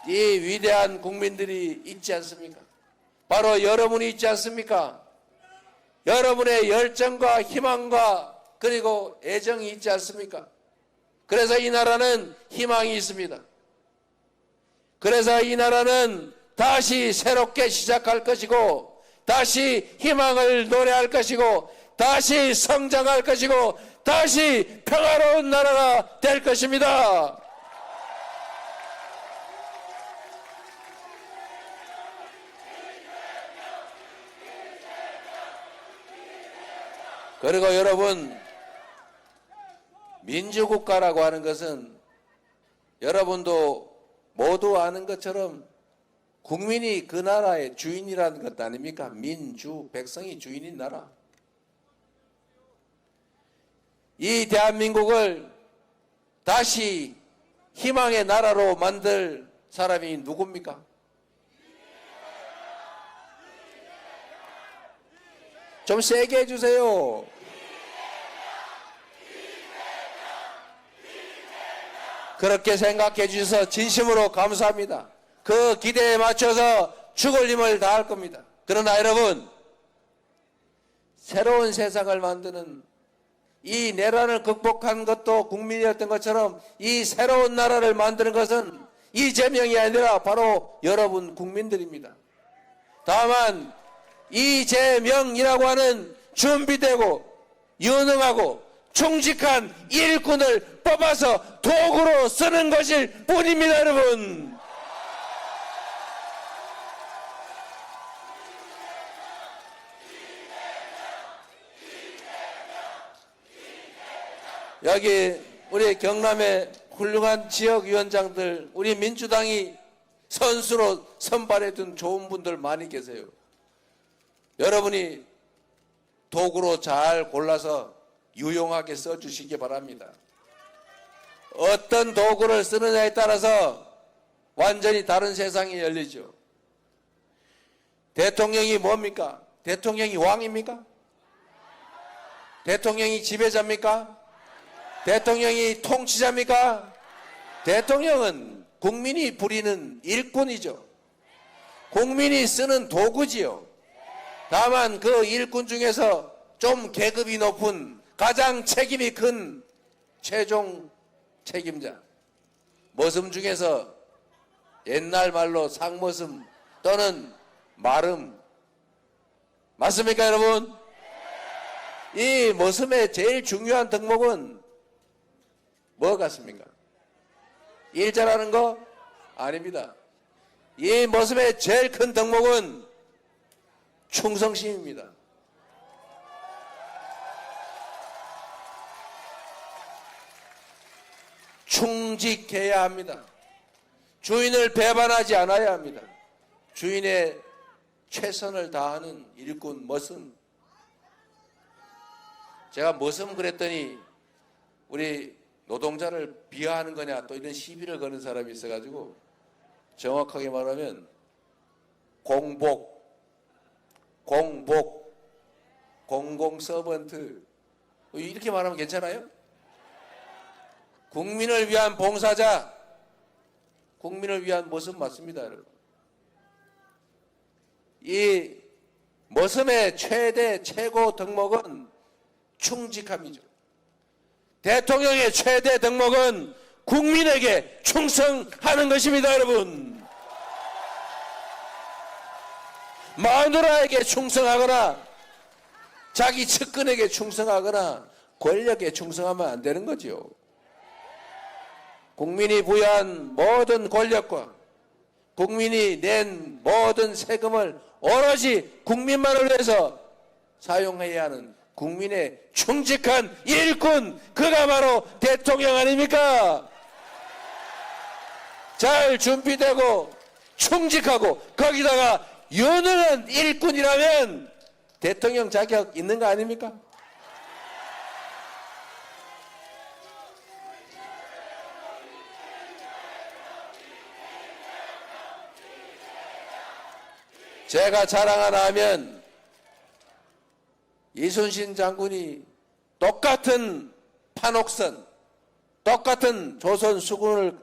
I: 이 위대한 국민들이 있지 않습니까? 바로 여러분이 있지 않습니까? 여러분의 열정과 희망과 그리고 애정이 있지 않습니까? 그래서 이 나라는 희망이 있습니다. 그래서 이 나라는 다시 새롭게 시작할 것이고, 다시 희망을 노래할 것이고, 다시 성장할 것이고, 다시 평화로운 나라가 될 것입니다. 그리고 여러분, 민주국가라고 하는 것은 여러분도 모두 아는 것처럼 국민이 그 나라의 주인이라는 것 아닙니까? 민주, 백성이 주인인 나라. 이 대한민국을 다시 희망의 나라로 만들 사람이 누굽니까? 좀 세게 해주세요. 그렇게 생각해 주셔서 진심으로 감사합니다. 그 기대에 맞춰서 죽을 힘을 다할 겁니다. 그러나 여러분, 새로운 세상을 만드는 이 내란을 극복한 것도 국민이었던 것처럼 이 새로운 나라를 만드는 것은 이재명이 아니라 바로 여러분 국민들입니다. 다만 이재명이라고 하는 준비되고 유능하고 충직한 일꾼을 뽑아서 도구로 쓰는 것일 뿐입니다, 여러분. 여기 우리 경남의 훌륭한 지역위원장들, 우리 민주당이 선수로 선발해둔 좋은 분들 많이 계세요. 여러분이 도구로 잘 골라서 유용하게 써주시기 바랍니다. 어떤 도구를 쓰느냐에 따라서 완전히 다른 세상이 열리죠. 대통령이 뭡니까? 대통령이 왕입니까? 대통령이 지배자입니까? 대통령이 통치자입니까? 대통령은 국민이 부리는 일꾼이죠. 국민이 쓰는 도구지요. 다만 그 일꾼 중에서 좀 계급이 높은 가장 책임이 큰 최종 책임자, 머슴 중에서 옛날 말로 상머슴 또는 마름 맞습니까, 여러분? 이 모섬의 제일 중요한 덕목은 뭐 같습니까? 일 잘하는 거? 아닙니다. 이 모섬의 제일 큰 덕목은 충성심입니다. 충직해야 합니다. 주인을 배반하지 않아야 합니다. 주인의 최선을 다하는 일꾼 머슴. 제가 머슴 그랬더니 우리 노동자를 비하하는 거냐 또 이런 시비를 거는 사람이 있어가지고 정확하게 말하면 공공서번트 이렇게 말하면 괜찮아요? 국민을 위한 봉사자, 국민을 위한 머슴 맞습니다, 여러분. 이 머슴의 최고 덕목은 충직함이죠. 대통령의 최대 덕목은 국민에게 충성하는 것입니다, 여러분. 마누라에게 충성하거나 자기 측근에게 충성하거나 권력에 충성하면 안 되는 거죠. 국민이 부여한 모든 권력과 국민이 낸 모든 세금을 오로지 국민만을 위해서 사용해야 하는 국민의 충직한 일꾼, 그가 바로 대통령 아닙니까? 잘 준비되고 충직하고 거기다가 유능한 일꾼이라면 대통령 자격 있는 거 아닙니까? 제가 자랑 하나 하면 이순신 장군이 똑같은 판옥선, 똑같은 조선 수군을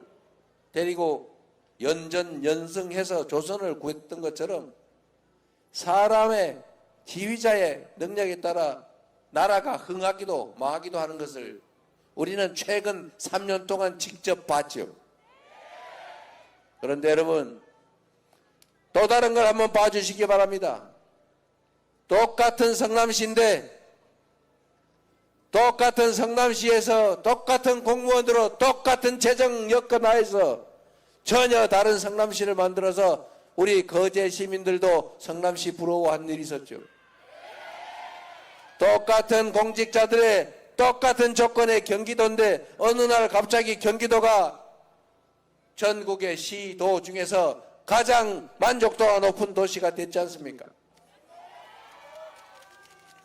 I: 데리고 연전연승해서 조선을 구했던 것처럼 사람의 지휘자의 능력에 따라 나라가 흥하기도 망하기도 하는 것을 우리는 최근 3년 동안 직접 봤죠. 그런데 여러분, 또 다른 걸 한번 봐주시기 바랍니다. 똑같은 성남시인데 똑같은 성남시에서 똑같은 공무원으로 똑같은 재정 여건 하에서 전혀 다른 성남시를 만들어서 우리 거제 시민들도 성남시 부러워한 일이 있었죠. 똑같은 공직자들의 똑같은 조건의 경기도인데 어느 날 갑자기 경기도가 전국의 시도 중에서 가장 만족도가 높은 도시가 됐지 않습니까?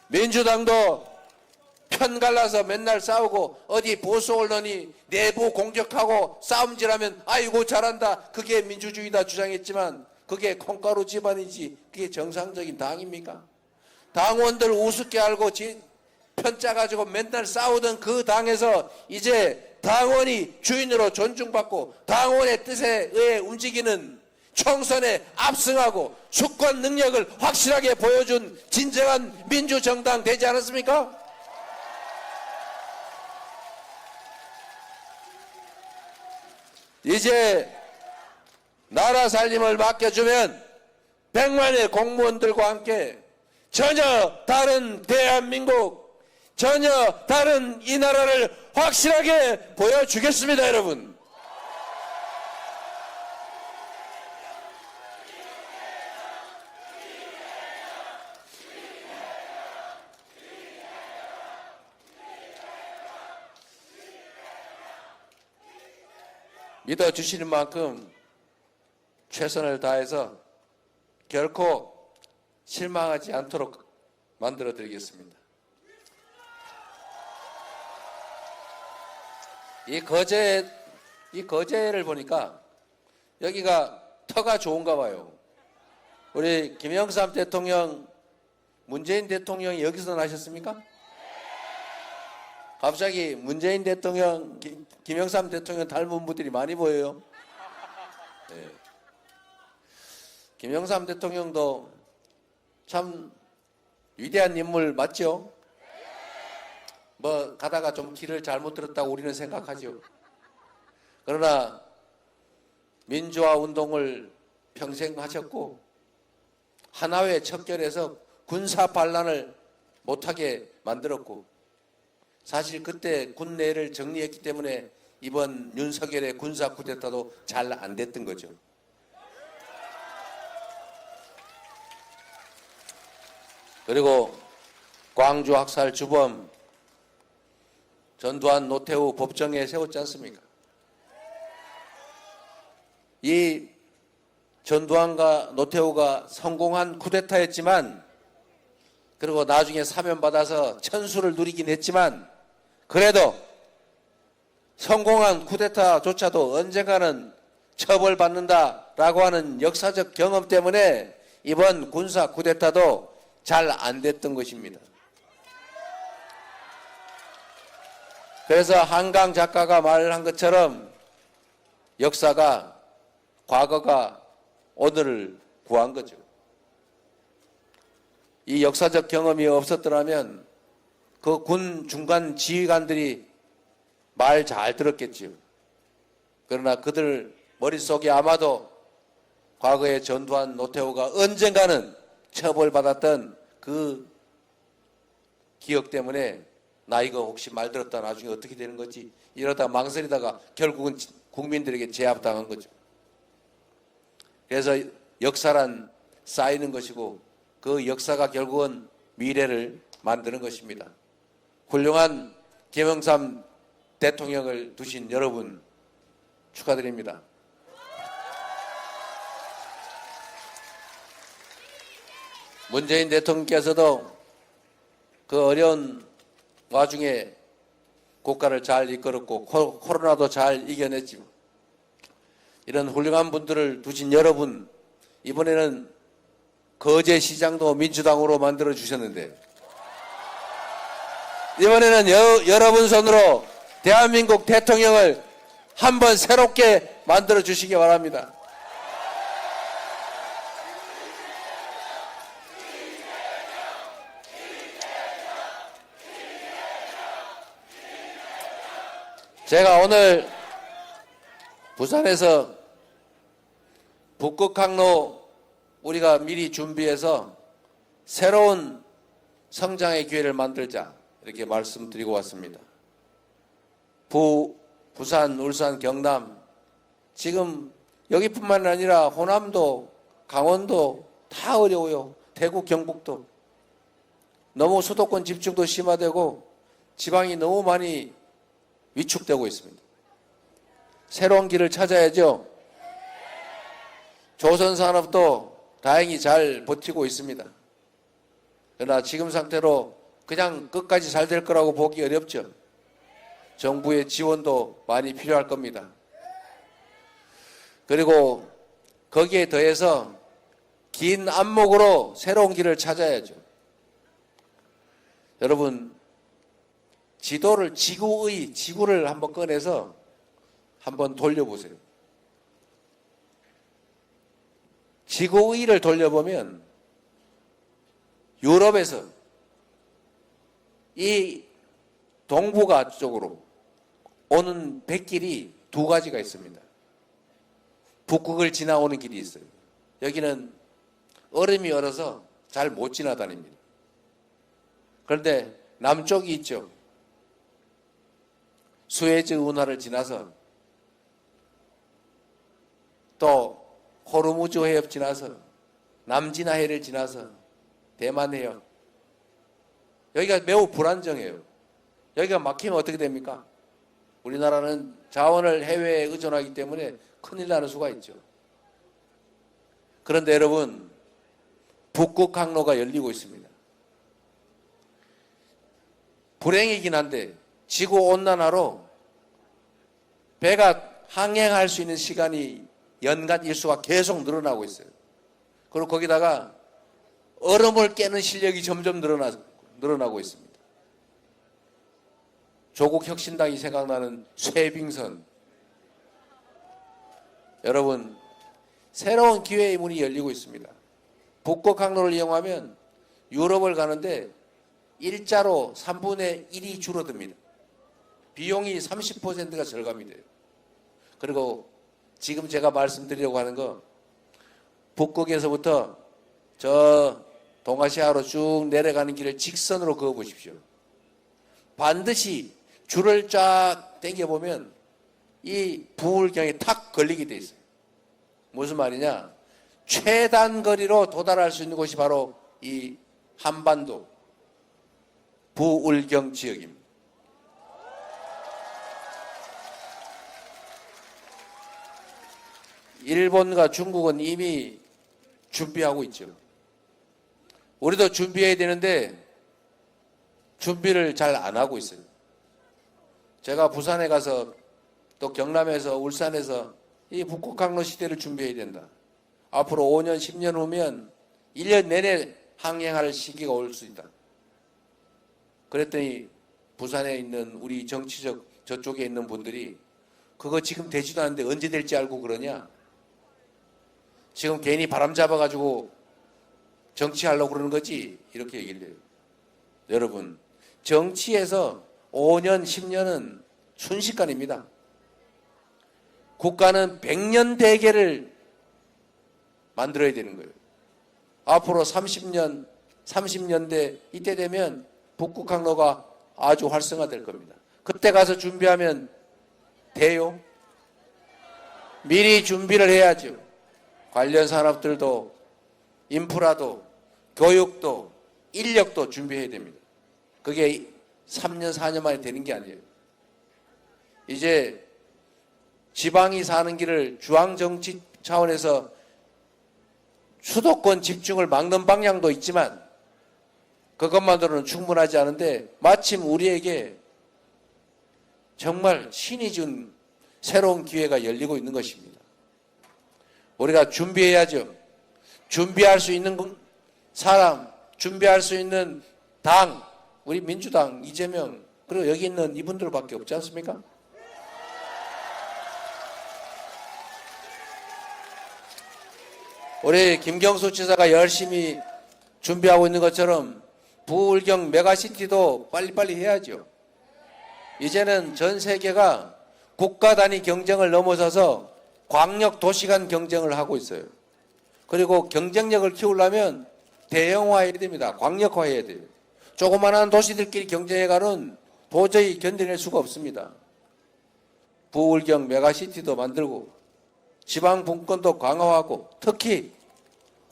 I: 민주당도 편 갈라서 맨날 싸우고 어디 보수 언론이 내부 공격하고 싸움질하면 아이고 잘한다, 그게 민주주의다 주장했지만 그게 콩가루 집안이지 그게 정상적인 당입니까? 당원들 우습게 알고 편 짜가지고 맨날 싸우던 그 당에서 이제 당원이 주인으로 존중받고 당원의 뜻에 의해 움직이는 총선에 압승하고 주권 능력을 확실하게 보여준 진정한 민주정당 되지 않았습니까? 이제 나라 살림을 맡겨주면 100만의 공무원들과 함께 전혀 다른 대한민국, 전혀 다른 이 나라를 확실하게 보여주겠습니다, 여러분. 믿어주시는 만큼 최선을 다해서 결코 실망하지 않도록 만들어 드리겠습니다. 이 거제를 보니까 여기가 터가 좋은가 봐요. 우리 김영삼 대통령, 문재인 대통령이 여기서 나셨습니까? 갑자기 문재인 대통령, 김영삼 대통령 닮은 분들이 많이 보여요. 네. 김영삼 대통령도 참 위대한 인물 맞죠? 뭐 가다가 좀 길을 잘못 들었다고 우리는 생각하죠. 그러나 민주화 운동을 평생 하셨고 하나회 척결해서 군사 반란을 못하게 만들었고, 사실 그때 군내를 정리했기 때문에 이번 윤석열의 군사 쿠데타도 잘 안 됐던 거죠. 그리고 광주 학살 주범 전두환, 노태우 법정에 세웠지 않습니까? 이 전두환과 노태우가 성공한 쿠데타였지만, 그리고 나중에 사면받아서 천수를 누리긴 했지만, 그래도 성공한 쿠데타조차도 언젠가는 처벌받는다라고 하는 역사적 경험 때문에 이번 군사 쿠데타도 잘 안 됐던 것입니다. 그래서 한강 작가가 말한 것처럼 역사가, 과거가 오늘을 구한 거죠. 이 역사적 경험이 없었더라면 그 군 중간 지휘관들이 말 잘 들었겠지요. 그러나 그들 머릿속에 아마도 과거의 전두환, 노태우가 언젠가는 처벌받았던 그 기억 때문에 나 이거 혹시 말 들었다 나중에 어떻게 되는 거지, 이러다 망설이다가 결국은 국민들에게 제압당한 거죠. 그래서 역사란 쌓이는 것이고, 그 역사가 결국은 미래를 만드는 것입니다. 훌륭한 김영삼 대통령을 두신 여러분 축하드립니다. 문재인 대통령께서도 그 어려운 와중에 국가를 잘 이끌었고 코로나도 잘 이겨냈지만, 이런 훌륭한 분들을 두신 여러분, 이번에는 거제시장도 민주당으로 만들어 주셨는데, 이번에는 여러분 손으로 대한민국 대통령을 한번 새롭게 만들어 주시기 바랍니다. 제가 오늘 부산에서 북극항로 우리가 미리 준비해서 새로운 성장의 기회를 만들자, 이렇게 말씀드리고 왔습니다. 부산, 울산, 경남, 지금 여기뿐만 아니라 호남도, 강원도 다 어려워요. 대구, 경북도. 너무 수도권 집중도 심화되고 지방이 너무 많이 위축되고 있습니다. 새로운 길을 찾아야죠. 조선산업도 다행히 잘 버티고 있습니다. 그러나 지금 상태로 그냥 끝까지 잘 될 거라고 보기 어렵죠. 정부의 지원도 많이 필요할 겁니다. 그리고 거기에 더해서 긴 안목으로 새로운 길을 찾아야죠. 여러분, 지구를 한번 꺼내서 한번 돌려보세요. 지구의를 돌려보면 유럽에서 이 동북아 쪽으로 오는 백길이 두 가지가 있습니다. 북극을 지나오는 길이 있어요. 여기는 얼음이 얼어서 잘 못 지나다닙니다. 그런데 남쪽이 있죠. 수에즈 운하를 지나서 또 호르무즈 해협 지나서 남진해를 지나서 대만 해협, 여기가 매우 불안정해요. 여기가 막히면 어떻게 됩니까? 우리나라는 자원을 해외에 의존하기 때문에 큰일 나는 수가 있죠. 그런데 여러분, 북극 항로가 열리고 있습니다. 불행이긴 한데 지구온난화로 배가 항행할 수 있는 시간이 연간 일수가 계속 늘어나고 있어요. 그리고 거기다가 얼음을 깨는 실력이 점점 늘어나고 있습니다. 조국 혁신당이 생각나는 쇠빙선. 여러분, 새로운 기회의 문이 열리고 있습니다. 북극 항로를 이용하면 유럽을 가는데 일자로 3분의 1이 줄어듭니다. 비용이 30%가 절감이 돼요. 그리고 지금 제가 말씀드리려고 하는 거, 북극에서부터 저 동아시아로 쭉 내려가는 길을 직선으로 그어 보십시오. 반드시 줄을 쫙 당겨보면 이 부울경에 탁 걸리게 돼 있어요. 무슨 말이냐? 최단 거리로 도달할 수 있는 곳이 바로 이 한반도 부울경 지역입니다. 일본과 중국은 이미 준비하고 있죠. 우리도 준비해야 되는데 준비를 잘 안 하고 있어요. 제가 부산에 가서 또 경남에서 울산에서 이 북극항로 시대를 준비해야 된다. 앞으로 5년, 10년 후면 1년 내내 항행할 시기가 올 수 있다. 그랬더니 부산에 있는 우리 정치적 저쪽에 있는 분들이 그거 지금 되지도 않는데 언제 될지 알고 그러냐? 지금 괜히 바람 잡아가지고 정치하려고 그러는 거지? 이렇게 얘기를 해요. 여러분, 정치에서 5년, 10년은 순식간입니다. 국가는 100년 대계를 만들어야 되는 거예요. 앞으로 30년, 30년대 이때 되면 북극항로가 아주 활성화될 겁니다. 그때 가서 준비하면 돼요? 미리 준비를 해야죠. 관련 산업들도 인프라도 교육도 인력도 준비해야 됩니다. 그게 3년, 4년 만에 되는 게 아니에요. 이제 지방이 사는 길을 중앙정치 차원에서 수도권 집중을 막는 방향도 있지만 그것만으로는 충분하지 않은데 마침 우리에게 정말 신이 준 새로운 기회가 열리고 있는 것입니다. 우리가 준비해야죠. 준비할 수 있는 사람, 준비할 수 있는 당, 우리 민주당, 이재명, 그리고 여기 있는 이분들밖에 없지 않습니까? 우리 김경수 지사가 열심히 준비하고 있는 것처럼 부울경 메가시티도 빨리빨리 해야죠. 이제는 전 세계가 국가 단위 경쟁을 넘어서서 광역 도시 간 경쟁을 하고 있어요. 그리고 경쟁력을 키우려면 대형화해야 됩니다. 광역화해야 돼요. 조그마한 도시들끼리 경쟁해가는 도저히 견뎌낼 수가 없습니다. 부울경 메가시티도 만들고 지방 분권도 강화하고 특히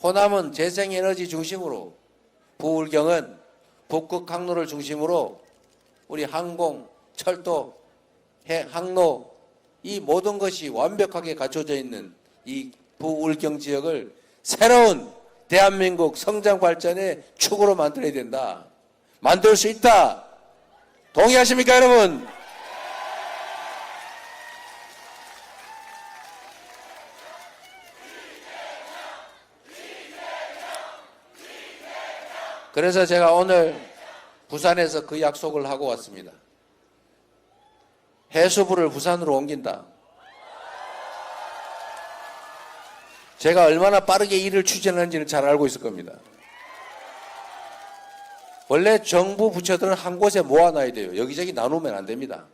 I: 호남은 재생에너지 중심으로 부울경은 북극항로를 중심으로 우리 항공, 철도, 항로 이 모든 것이 완벽하게 갖춰져 있는 이 부울경 지역을 새로운 대한민국 성장 발전의 축으로 만들어야 된다. 만들 수 있다. 동의하십니까, 여러분? 그래서 제가 오늘 부산에서 그 약속을 하고 왔습니다. 해수부를 부산으로 옮긴다. 제가 얼마나 빠르게 일을 추진하는지는 잘 알고 있을 겁니다. 원래 정부 부처들은 한 곳에 모아놔야 돼요. 여기저기 나누면 안 됩니다.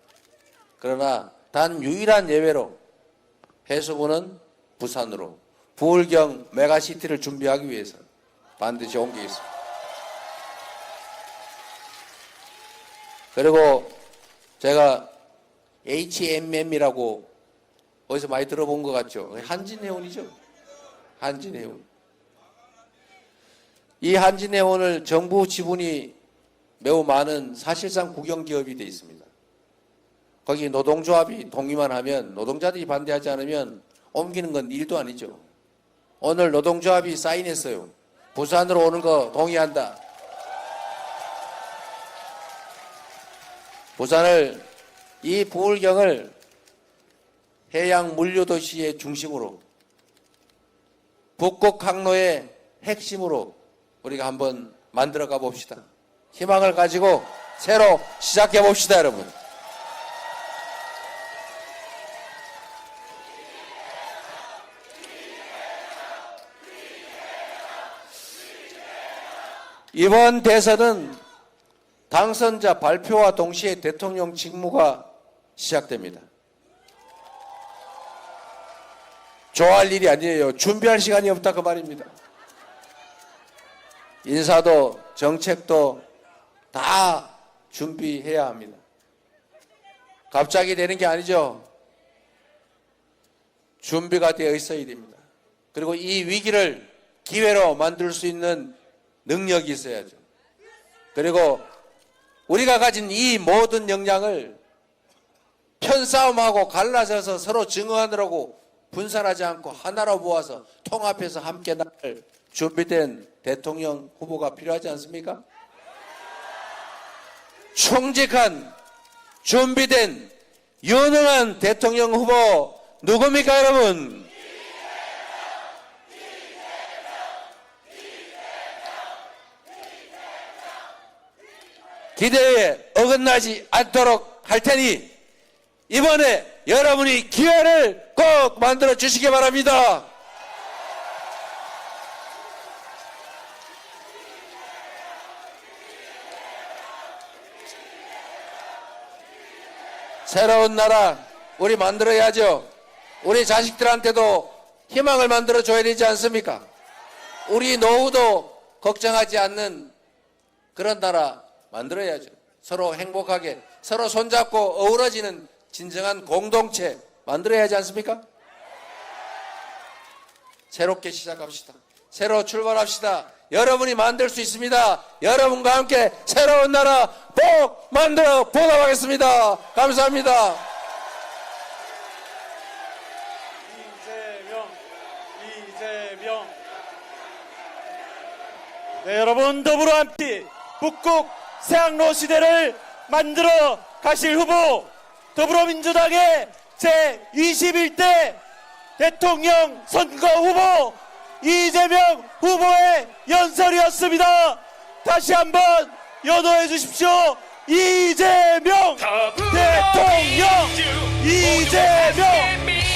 I: 그러나 단 유일한 예외로 해수부는 부산으로 부울경 메가시티를 준비하기 위해서 반드시 옮기겠습니다. 그리고 제가 HMM이라고 어디서 많이 들어본 것 같죠? 한진해운이죠. 한진해운. 이 한진해운을 정부 지분이 매우 많은 사실상 국영기업이 되어 있습니다. 거기 노동조합이 동의만 하면 노동자들이 반대하지 않으면 옮기는 건 일도 아니죠. 오늘 노동조합이 사인했어요. 부산으로 오는 거 동의한다. 부산을 이 부울경을 해양 물류도시의 중심으로 북극항로의 핵심으로 우리가 한번 만들어가 봅시다. 희망을 가지고 새로 시작해 봅시다, 여러분. 이번 대선은 당선자 발표와 동시에 대통령 직무가 시작됩니다. 좋아할 일이 아니에요. 준비할 시간이 없다 그 말입니다. 인사도 정책도 다 준비해야 합니다. 갑자기 되는 게 아니죠. 준비가 되어 있어야 됩니다. 그리고 이 위기를 기회로 만들 수 있는 능력이 있어야죠. 그리고 우리가 가진 이 모든 역량을 편싸움하고 갈라져서 서로 증오하느라고 분산하지 않고 하나로 모아서 통합해서 함께 나갈 준비된 대통령 후보가 필요하지 않습니까? 총직한 준비된 유능한 대통령 후보 누굽니까 여러분? 기대에 어긋나지 않도록 할 테니 이번에 여러분이 기회를 꼭 만들어 주시기 바랍니다. 새로운 나라 우리 만들어야죠. 우리 자식들한테도 희망을 만들어 줘야 되지 않습니까? 우리 노후도 걱정하지 않는 그런 나라 만들어야죠. 서로 행복하게 서로 손잡고 어우러지는 진정한 공동체 만들어야 하지 않습니까? 새롭게 시작합시다. 새로 출발합시다. 여러분이 만들 수 있습니다. 여러분과 함께 새로운 나라 꼭 만들어 보답하겠습니다. 감사합니다.
C: 이재명. 네, 여러분 더불어 함께 북극 새학로 시대를 만들어 가실 후보 더불어민주당의 제21대 대통령 선거 후보 이재명 후보의 연설이었습니다. 다시 한번 연호해 주십시오. 이재명 대통령, 이재명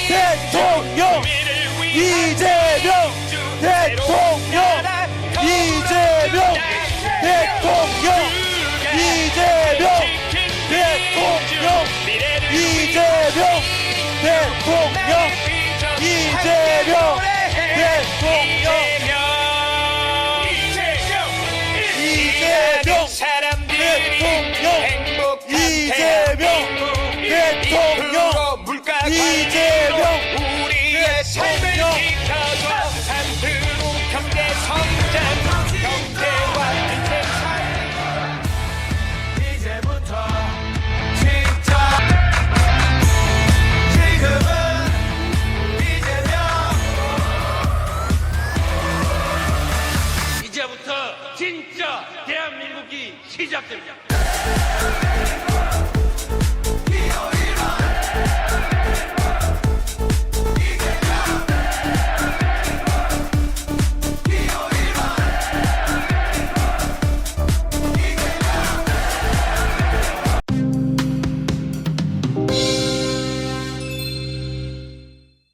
C: 대통령, 이재명 대통령, 이재명 대통령, 이재명 대통령, 이재명 대통령, 이재명 대통령, 이재명 대통령, 이재명 대통령, 이재명